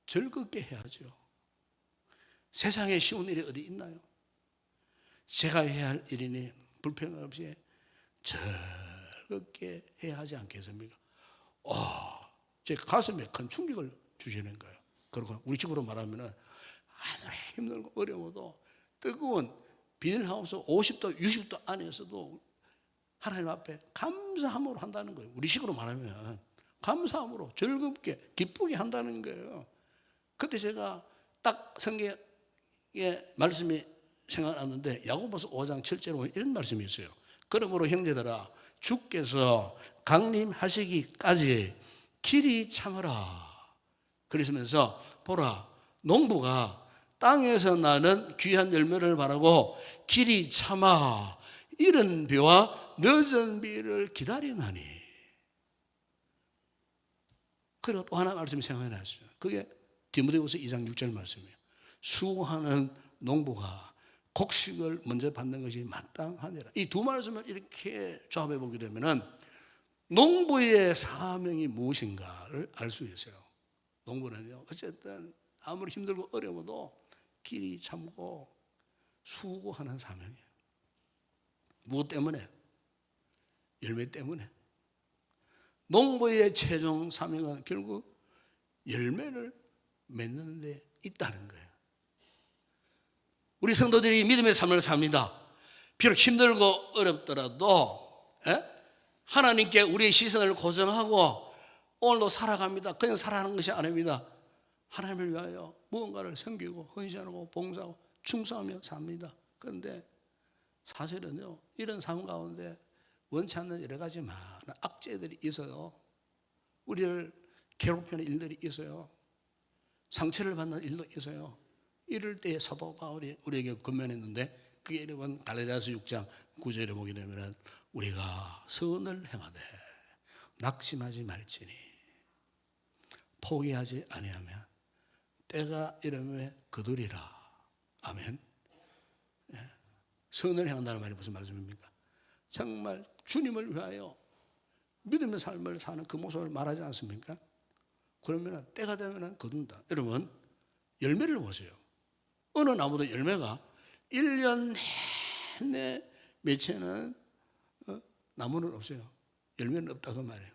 즐겁게 해야죠. 세상에 쉬운 일이 어디 있나요? 제가 해야 할 일이니 불평 없이 즐겁게 해야 하지 않겠습니까? 제 가슴에 큰 충격을 주시는 거예요. 그리고 우리 식으로 말하면 아무리 힘들고 어려워도 뜨거운 비닐하우스 50도 60도 안에서도 하나님 앞에 감사함으로 한다는 거예요. 우리 식으로 말하면 감사함으로 즐겁게 기쁘게 한다는 거예요. 그때 제가 딱 성경에 말씀이 생각났는데 야고보서 5장 7절에 이런 말씀이 있어요. 그러므로 형제들아 주께서 강림하시기까지 길이 참으라. 그러시면서 보라 농부가 땅에서 나는 귀한 열매를 바라고 길이 참아 이른 비와 늦은 비를 기다리나니. 그리고 또 하나 말씀이 생각났어요. 그게 디모데후서 2장 6절 말씀이에요. 수고하는 농부가 곡식을 먼저 받는 것이 마땅하니라. 이 두 말씀을 이렇게 조합해 보게 되면은 농부의 사명이 무엇인가를 알 수 있어요. 농부는요, 어쨌든 아무리 힘들고 어려워도 길이 참고 수고하는 사명이에요. 무엇 때문에? 열매 때문에. 농부의 최종 사명은 결국 열매를 맺는 데 있다는 거예요. 우리 성도들이 믿음의 삶을 삽니다. 비록 힘들고 어렵더라도 하나님께 우리의 시선을 고정하고 오늘도 살아갑니다. 그냥 살아가는 것이 아닙니다. 하나님을 위하여 무언가를 섬기고 헌신하고 봉사하고 충성하며 삽니다. 그런데 사실은요, 이런 삶 가운데 원치 않는 여러 가지 많은 악재들이 있어요. 우리를 괴롭히는 일들이 있어요. 상처를 받는 일도 있어요. 이럴 때 사도 바울이 우리에게 권면했는데 그게 이름은 갈라디아서 6장 9절에 보게 되면 우리가 선을 행하되 낙심하지 말지니 포기하지 아니하면 때가 이르면 거두리라. 아멘. 선을 행한다는 말이 무슨 말씀입니까? 정말 주님을 위하여 믿음의 삶을 사는 그 모습을 말하지 않습니까? 그러면 때가 되면 거둔다. 여러분 열매를 보세요. 어느 나무도 열매가 1년 내내 맺히는 나무는 없어요. 열매는 없다 그 말이에요.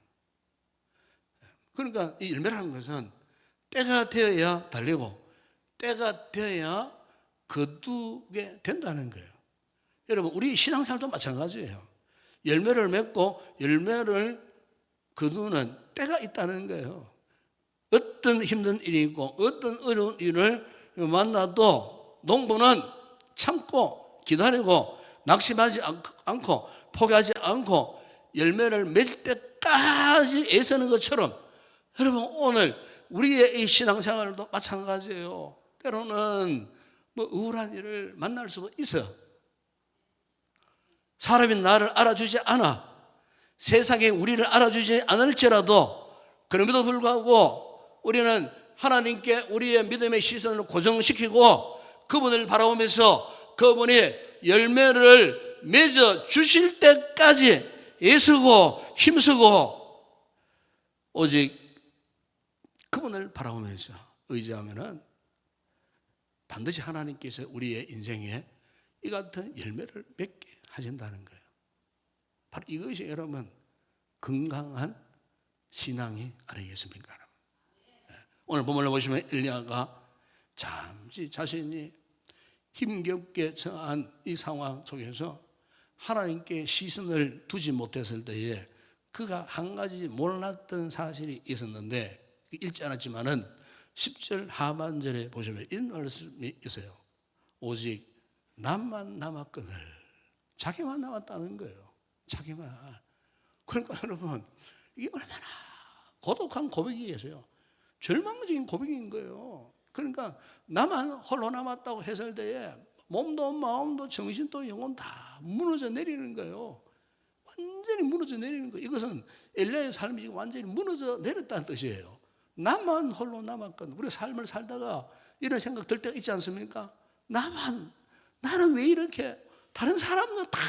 그러니까 이 열매라는 것은 때가 되어야 달리고 때가 되어야 거두게 된다는 거예요. 여러분 우리 신앙생활도 마찬가지예요. 열매를 맺고 열매를 거두는 때가 있다는 거예요. 어떤 힘든 일이 있고 어떤 어려운 일을 만나도 농부는 참고 기다리고 낙심하지 않고 포기하지 않고 열매를 맺을 때까지 애쓰는 것처럼 여러분 오늘 우리의 이 신앙생활도 마찬가지예요. 때로는 뭐 우울한 일을 만날 수도 있어요. 사람이 나를 알아주지 않아. 세상에 우리를 알아주지 않을지라도 그럼에도 불구하고 우리는 하나님께 우리의 믿음의 시선을 고정시키고 그분을 바라보면서 그분이 열매를 맺어 주실 때까지 애쓰고 힘쓰고 오직 그분을 바라보면서 의지하면은 반드시 하나님께서 우리의 인생에 이 같은 열매를 맺게 하신다는 거예요. 바로 이것이 여러분 건강한 신앙이 아니겠습니까? 오늘 본문을 보시면 엘리야가 잠시 자신이 힘겹게 처한 이 상황 속에서 하나님께 시선을 두지 못했을 때에 그가 한 가지 몰랐던 사실이 있었는데 읽지 않았지만은 10절 하반절에 보시면 이런 말씀이 있어요. 오직 나만 남았거늘. 자기만 남았다는 거예요. 자기만. 그러니까 여러분 이게 얼마나 고독한 고백이겠어요. 절망적인 고백인 거예요. 그러니까 나만 홀로 남았다고 했을 때에 몸도 마음도 정신도 영혼 다 무너져 내리는 거예요. 완전히 무너져 내리는 거예요. 이것은 엘리야의 삶이 지금 완전히 무너져 내렸다는 뜻이에요. 나만 홀로 남았건 우리 삶을 살다가 이런 생각 들 때가 있지 않습니까? 나는 왜 이렇게 다른 사람은 다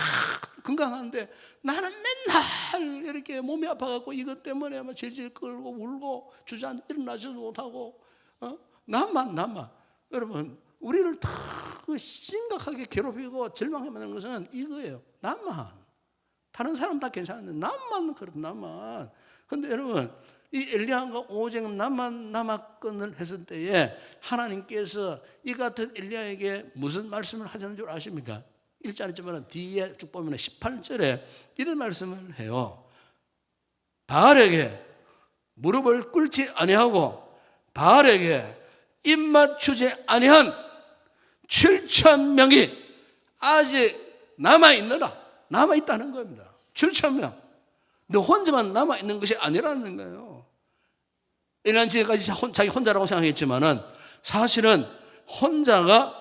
건강한데 나는 맨날 이렇게 몸이 아파갖고 이것 때문에 막 질질 끌고 울고 주저앉아 일어나지도 못하고 나만 여러분 우리를 다 심각하게 괴롭히고 절망하게 만드는 것은 이거예요. 나만 다른 사람 다 괜찮은데 나만 그렇다 나만. 근데 여러분 이 엘리야가 오직 나만 남았건을 했을 때에 하나님께서 이 같은 엘리야에게 무슨 말씀을 하자는 줄 아십니까? 1절 있지만 뒤에 쭉 보면 18절에 이런 말씀을 해요. 바알에게 무릎을 꿇지 아니하고 바알에게 입 맞추지 아니한 7,000명이 아직 남아있다는 겁니다. 7,000명. 너 혼자만 남아있는 것이 아니라는 거예요. 이난 지금까지 자기 혼자라고 생각했지만은 사실은 혼자가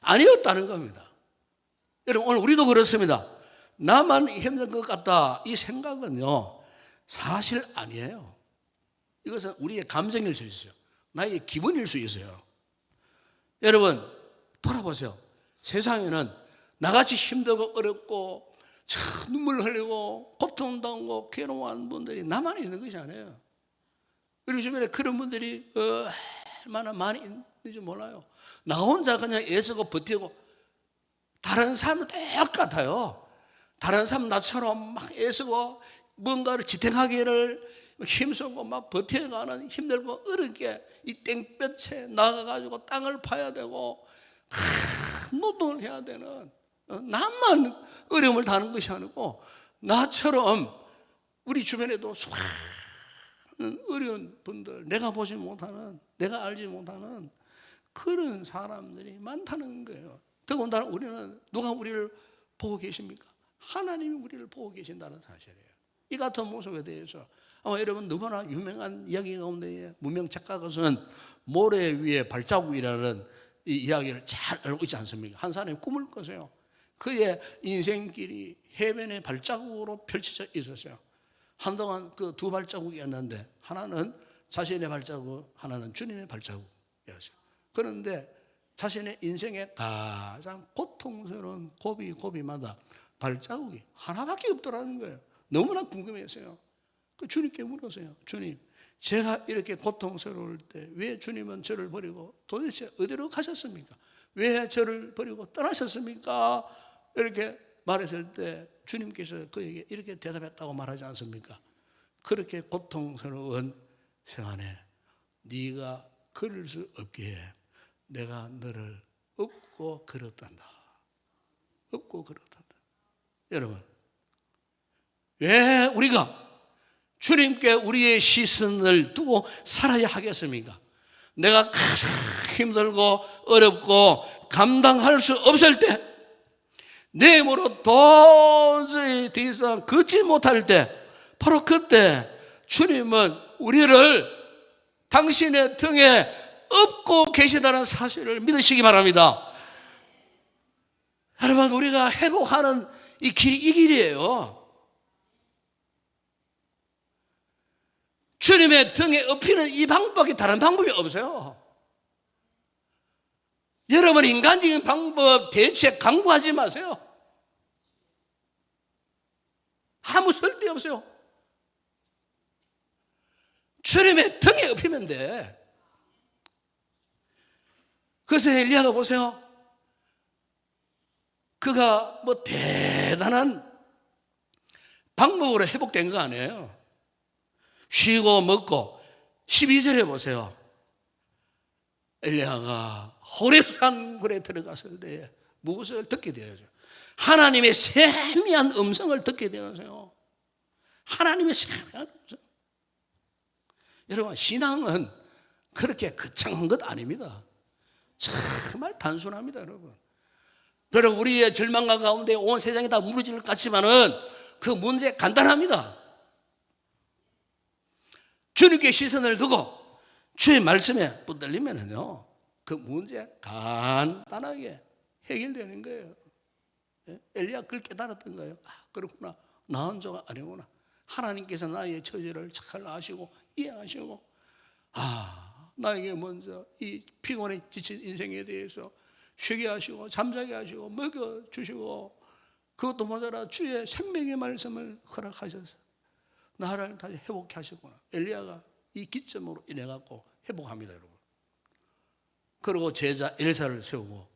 아니었다는 겁니다. 여러분 오늘 우리도 그렇습니다. 나만 힘든 것 같다 이 생각은요 사실 아니에요. 이것은 우리의 감정일 수 있어요. 나의 기분일 수 있어요. 여러분 돌아보세요. 세상에는 나같이 힘들고 어렵고 눈물 흘리고 고통당하고 괴로워하는 분들이 나만 있는 것이 아니에요. 우리 주변에 그런 분들이 얼마나 많이 있는지 몰라요. 나 혼자 그냥 애쓰고 버티고 다른 사람은 똑같아요. 다른 사람 나처럼 막 애쓰고 뭔가를 지탱하기를 힘쓰고 막 버텨가는 힘들고 어렵게 이 땡볕에 나가가지고 땅을 파야 되고 노동을 해야 되는 나만 어려움을 다는 것이 아니고 나처럼 우리 주변에도 수많은 어려운 분들 내가 보지 못하는 내가 알지 못하는 그런 사람들이 많다는 거예요. 더군다나 우리는 누가 우리를 보고 계십니까? 하나님이 우리를 보고 계신다는 사실이에요. 이 같은 모습에 대해서 아마 여러분 너무나 유명한 이야기 가운데 무명 작가것은 모래 위에 발자국이라는 이 이야기를 잘 알고 있지 않습니까? 한 사람이 꿈을 꿨어요. 그의 인생길이 해변의 발자국으로 펼쳐져 있었어요. 한동안 그 두 발자국이었는데 하나는 자신의 발자국, 하나는 주님의 발자국이었어요. 그런데 자신의 인생의 가장 고통스러운 고비마다 발자국이 하나밖에 없더라는 거예요. 너무나 궁금했어요. 그 주님께 물었어요. 주님, 제가 이렇게 고통스러울 때 왜 주님은 저를 버리고 도대체 어디로 가셨습니까? 왜 저를 버리고 떠나셨습니까? 이렇게 말했을 때 주님께서 그에게 이렇게 대답했다고 말하지 않습니까? 그렇게 고통스러운 시간에 네가 걸을 수 없기에 내가 너를 업고 걸었단다. 업고 걸었단다. 여러분, 왜 우리가 주님께 우리의 시선을 두고 살아야 하겠습니까? 내가 가장 힘들고 어렵고 감당할 수 없을 때, 내 힘으로 도저히 더 이상 걷지 못할 때, 바로 그때 주님은 우리를 당신의 등에 업고 계시다는 사실을 믿으시기 바랍니다. 여러분, 우리가 회복하는 이 길이 이 길이에요. 주님의 등에 업히는 이 방법이 다른 방법이 없어요. 여러분, 인간적인 방법 대체 강구하지 마세요. 아무 쓸데 없어요. 주님의 등에 업히면 돼. 그래서 엘리야가 보세요. 그가 뭐 대단한 방법으로 회복된 거 아니에요. 쉬고 먹고 12절에 보세요. 엘리야가 호렙산 굴에 들어갔을 때 무엇을 듣게 되어요? 하나님의 세미한 음성을 듣게 되어서요. 하나님의 세미한 음성. 여러분, 신앙은 그렇게 거창한 것 아닙니다. 정말 단순합니다, 여러분. 여러분, 우리의 절망과 가운데 온 세상이 다 무너질 것 같지만은 그 문제 간단합니다. 주님께 시선을 두고 주의 말씀에 붙들리면은요, 그 문제 간단하게 해결되는 거예요. 엘리야 그걸 깨달았던 거예요. 아, 그렇구나. 나 혼자가 아니구나. 하나님께서 나의 처지를 잘 아시고 이해하시고, 아, 나에게 먼저 이 피곤해 지친 인생에 대해서 쉬게 하시고 잠자게 하시고 먹여주시고, 그것도 모자라 주의 생명의 말씀을 허락하셔서 나를 다시 회복케 하셨구나. 엘리야가 이 기점으로 인해 갖고 회복합니다, 여러분. 그리고 제자 엘사를 세우고,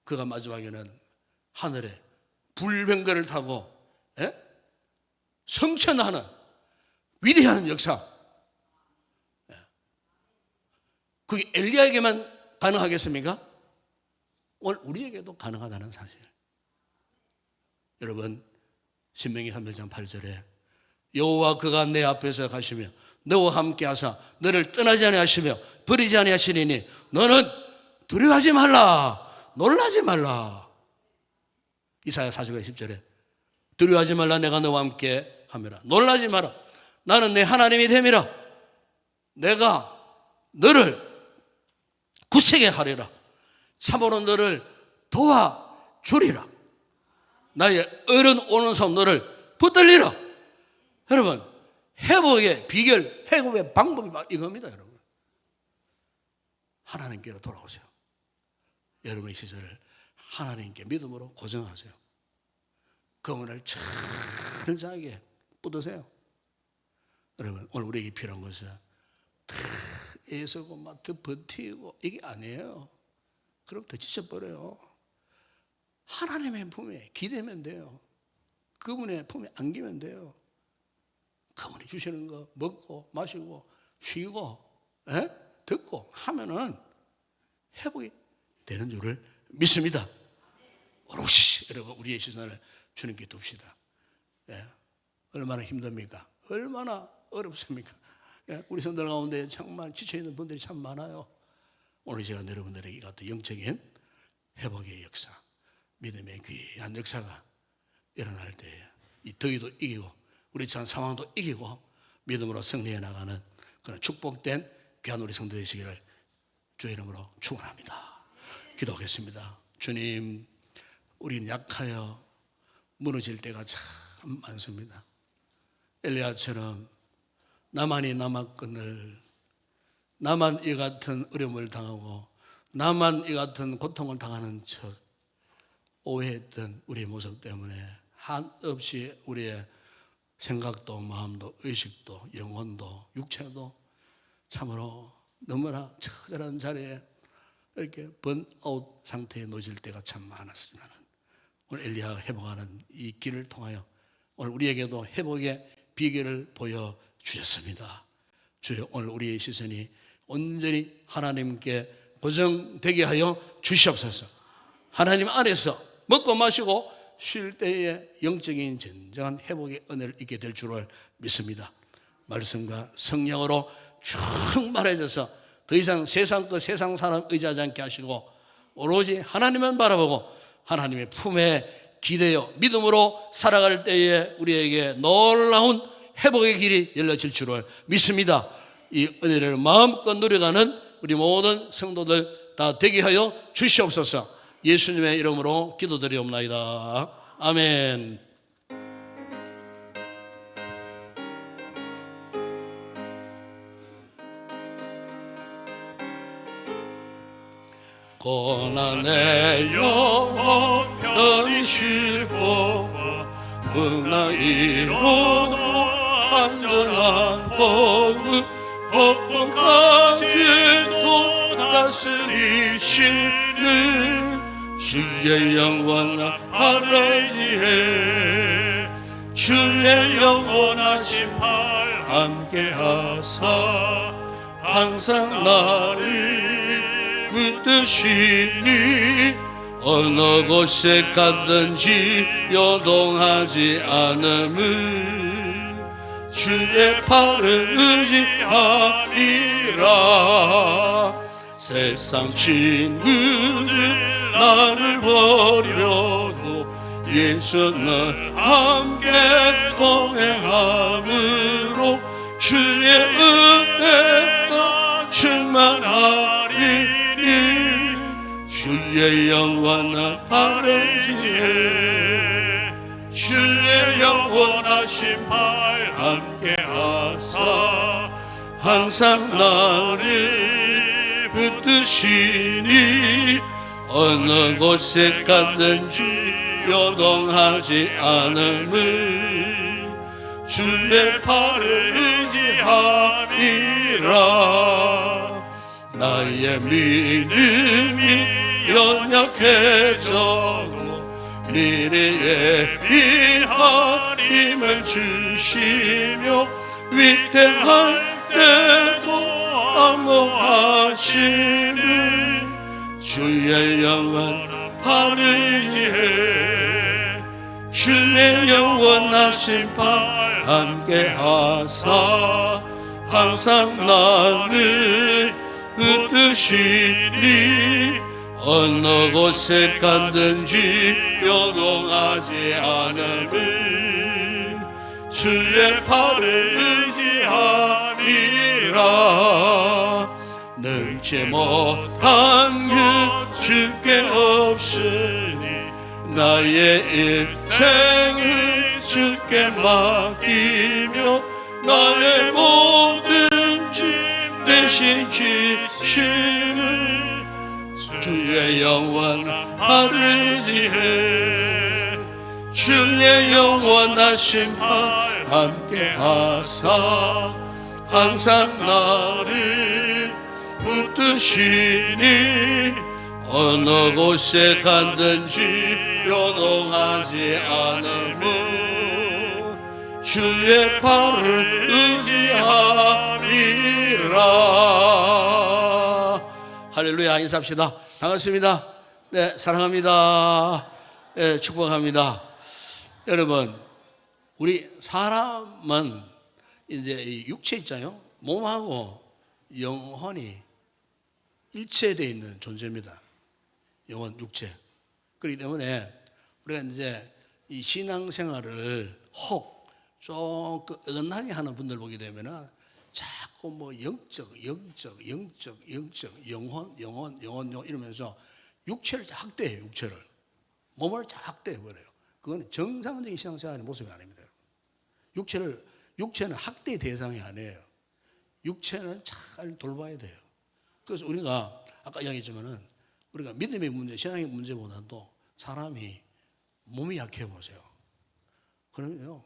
그가 마지막에는 하늘에 불병거를 타고 성천하는 위대한 역사. 그게 엘리야에게만 가능하겠습니까? 오늘 우리에게도 가능하다는 사실. 여러분, 신명기 3장 8절에 여호와 그가 내 앞에서 가시며 너와 함께 하사 너를 떠나지 아니하시며 버리지 아니하시리니 너는 두려워하지 말라, 놀라지 말라. 이사야 40장 10절에 두려워하지 말라, 내가 너와 함께 함이라. 놀라지 마라, 나는 내 하나님이 됨이라. 내가 너를 굳세게 하리라. 참으로 너를 도와주리라. 나의 어른 오른손 너를 붙들리라. 여러분, 회복의 비결, 회복의 방법이 막 이겁니다. 여러분, 하나님께로 돌아오세요. 여러분의 시절을 하나님께 믿음으로 고정하세요. 그분을 철저하게 뻗으세요. 여러분, 오늘 우리에게 필요한 것은 다 애쓰고 막 더 버티고 이게 아니에요. 그럼 더 지쳐버려요. 하나님의 품에 기대면 돼요. 그분의 품에 안기면 돼요. 그분이 주시는 거 먹고 마시고 쉬고 듣고 하면은 회복이 되는 줄을 믿습니다. 오롯이 여러분 우리의 시선을 주님께 둡시다. 얼마나 힘듭니까? 얼마나 어렵습니까? 우리 성도들 가운데 정말 지쳐있는 분들이 참 많아요. 오늘 제가 여러분들에게 같은 영적인 회복의 역사, 믿음의 귀한 역사가 일어날 때 이 더위도 이기고 우리 처한 상황도 이기고 믿음으로 승리해 나가는 그런 축복된 귀한 우리 성도 되시기를 주의 이름으로 축원합니다. 기도하겠습니다. 주님, 우리는 약하여 무너질 때가 참 많습니다. 엘리야처럼 나만이 남았거늘, 나만 이 같은 어려움을 당하고 나만 이 같은 고통을 당하는 척 오해했던 우리의 모습 때문에 한없이 우리의 생각도 마음도 의식도 영혼도 육체도 참으로 너무나 처절한 자리에 이렇게 번아웃 상태에 놓여질 때가 참 많았지만, 오늘 엘리야가 회복하는 이 길을 통하여 오늘 우리에게도 회복의 비결을 보여주셨습니다. 주여, 오늘 우리의 시선이 온전히 하나님께 고정되게 하여 주시옵소서. 하나님 안에서 먹고 마시고 쉴 때에 영적인 진정한 회복의 은혜를 잊게 될 줄을 믿습니다. 말씀과 성령으로 충만해져서 더 이상 세상 것 세상 사람 의지하지 않게 하시고 오로지 하나님만 바라보고 하나님의 품에 기대어 믿음으로 살아갈 때에 우리에게 놀라운 회복의 길이 열려질 줄을 믿습니다. 이 은혜를 마음껏 누려가는 우리 모든 성도들 다 되게 하여 주시옵소서. 예수님의 이름으로 기도드리옵나이다. 아멘. 고난의 영혼 편히 쉴 곳과 문화이로도 안전한 복음 폭풍까지도 다스리시는 주의 영원한 하늘지에 주의 영원하신 팔 함께하사 항상 나를 붙드시니 어느 곳에 갔든지 요동하지 않음을 주의 팔을 의지하리라. 세상 친구들 나를 버려도 예수는 함께 동행함으로 주의 은혜가 충만하리니 주의 주의 영원한 바르지에 주의 영원하신 팔 함께 하사 항상 나를 붙드시니 어느 곳에 갔든지 요동하지 않음을 주의 팔을 의지함이라. 나의 믿음이 연약해져도 미래에 위한 힘을 주시며 위대할 때도 안무하시는 주의 영원 바르지에 주의 영원하신 팔 함께 하사 항상 나를 붙드시니 어느 곳에 갔든지 요동하지 않음을 주의 팔을 의지함이라. 능치 못한 그 주께 없으니 나의 일생을 주께 맡기며 나의 모든 짐 대신 지시는 주의 영원한 바르지에 주의 영원하신 팔 함께 하사 항상 나를 붙드시니 어느 곳에 갔든지 요동하지 않음을 주의 팔을 의지함이라. 할렐루야. 인사합시다. 반갑습니다. 네, 사랑합니다. 네, 축복합니다. 여러분, 우리 사람은 이제 이 육체 있잖아요. 몸하고 영혼이 일체되어 있는 존재입니다. 영혼, 육체. 그렇기 때문에 우리가 이제 이 신앙생활을 혹 조금 어긋나게 하는 분들 보게 되면은 자꾸 뭐 영적, 영혼 이러면서 육체를 학대해요. 육체를. 몸을 학대해버려요. 그건 정상적인 신앙생활의 모습이 아닙니다. 육체는 학대의 대상이 아니에요. 육체는 잘 돌봐야 돼요. 그래서 우리가 아까 이야기했지만은 우리가 믿음의 문제, 신앙의 문제보다도 사람이 몸이 약해 보세요. 그러면요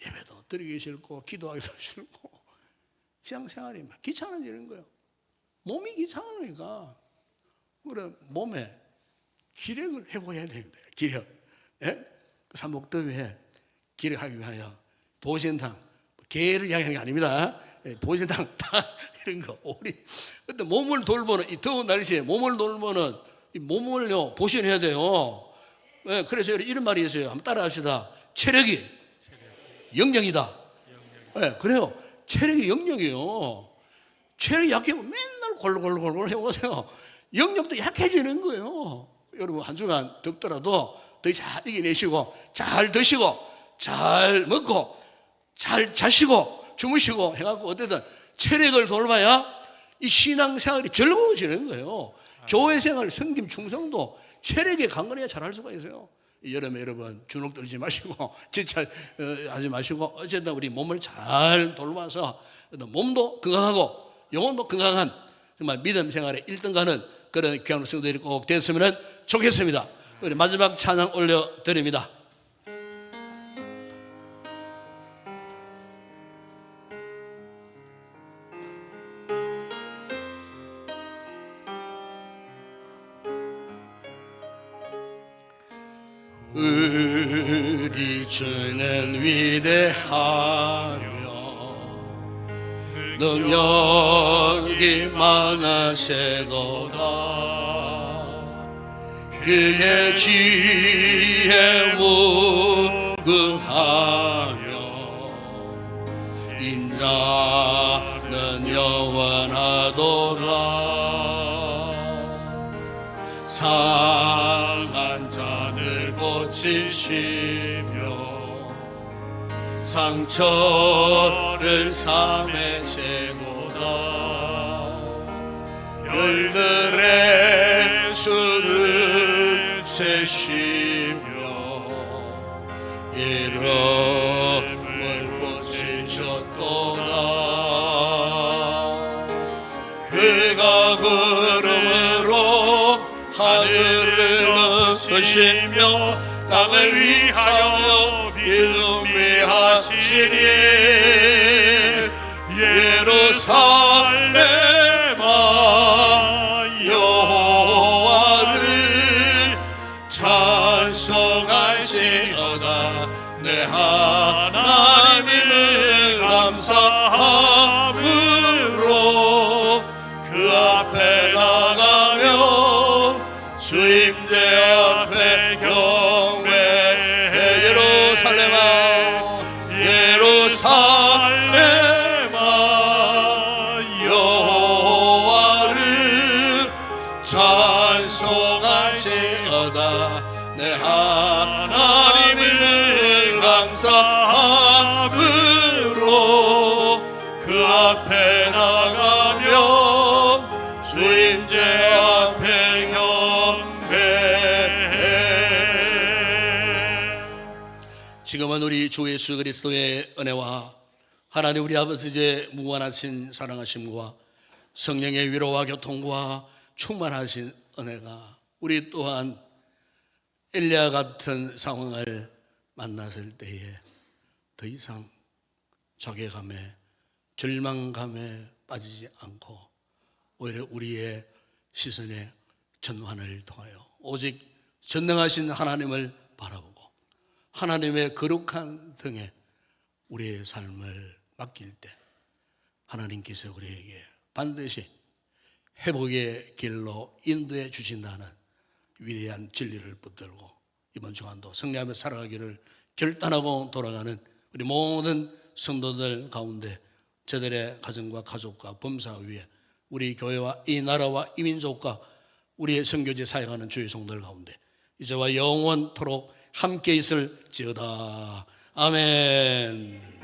예배도 드리기 싫고 기도하기도 싫고 신앙생활이 막 귀찮아지는 거예요. 몸이 귀찮으니까 우리 몸에 기력을 해보여야 됩니다. 기력. 예? 삼복더위에 기력하기 위하여 보신탕, 개를 이야기하는 게 아닙니다. 보신탕 다 이런 거 우리 근데 몸을 돌보는 이 더운 날씨에 몸을 돌보는 이 몸을요 보신해야 돼요. 예, 그래서 이런 말이 있어요. 한번 따라합시다. 체력이 영역이다. 예, 그래요. 체력이 영역이에요. 체력이 약해면 맨날 골골골골 해보세요. 영역도 약해지는 거예요. 여러분 한 주간 덥더라도 더 잘 이겨내시고 잘 드시고 잘 먹고 잘 자시고 주무시고 해갖고 어쨌든 체력을 돌봐야 이 신앙생활이 즐거워지는 거예요. 교회생활, 성김, 충성도 체력에 강건해야 잘할 수가 있어요. 여름에 여러분 주눅 들지 마시고 지쳐 하지 마시고 어쨌든 우리 몸을 잘 돌봐서 몸도 건강하고 영혼도 건강한 정말 믿음 생활에 1등 가는 그런 귀한 성도들이 꼭 됐으면 좋겠습니다. 우리 마지막 찬양 올려드립니다. 우리 주는 위대하며 능력이 많으시도다. 그의 지혜 무궁하며 인자는 영원하도다. 상한 자들 고치시며 상처를 삼으시도다. 열들의 수를 되시며 이름을 붙이셨도다. 그가 구름으로 하늘을 넣으시며 땅을 위하여 준비하시니 예루살렘아 여호와를 찬송할지어다. 내 하나님을 감사함으로 그 앞에 나가며 주임제 앞에 경배해. 예루살렘아 여호와를 찬송할지어다. 내 하나님을 감사함으로 그 앞에 나가며 주임제 앞에 경배해. 지금은 우리 주 예수 그리스도의 은혜와 하나님 우리 아버지의 무한하신 사랑하심과 성령의 위로와 교통과 충만하신 은혜가 우리 또한 엘리야 같은 상황을 만났을 때에 더 이상 자괴감에 절망감에 빠지지 않고 오히려 우리의 시선에 전환을 통하여 오직 전능하신 하나님을 바라보고 하나님의 거룩한 등에 우리의 삶을 맡길 때 하나님께서 우리에게 반드시 회복의 길로 인도해 주신다는 위대한 진리를 붙들고 이번 주간도 승리하며 살아가기를 결단하고 돌아가는 우리 모든 성도들 가운데 저들의 가정과 가족과 범사 위에 우리 교회와 이 나라와 이 민족과 우리의 선교지 사역하는 주의 성도들 가운데 이제와 영원토록 함께 있을지어다. 아멘.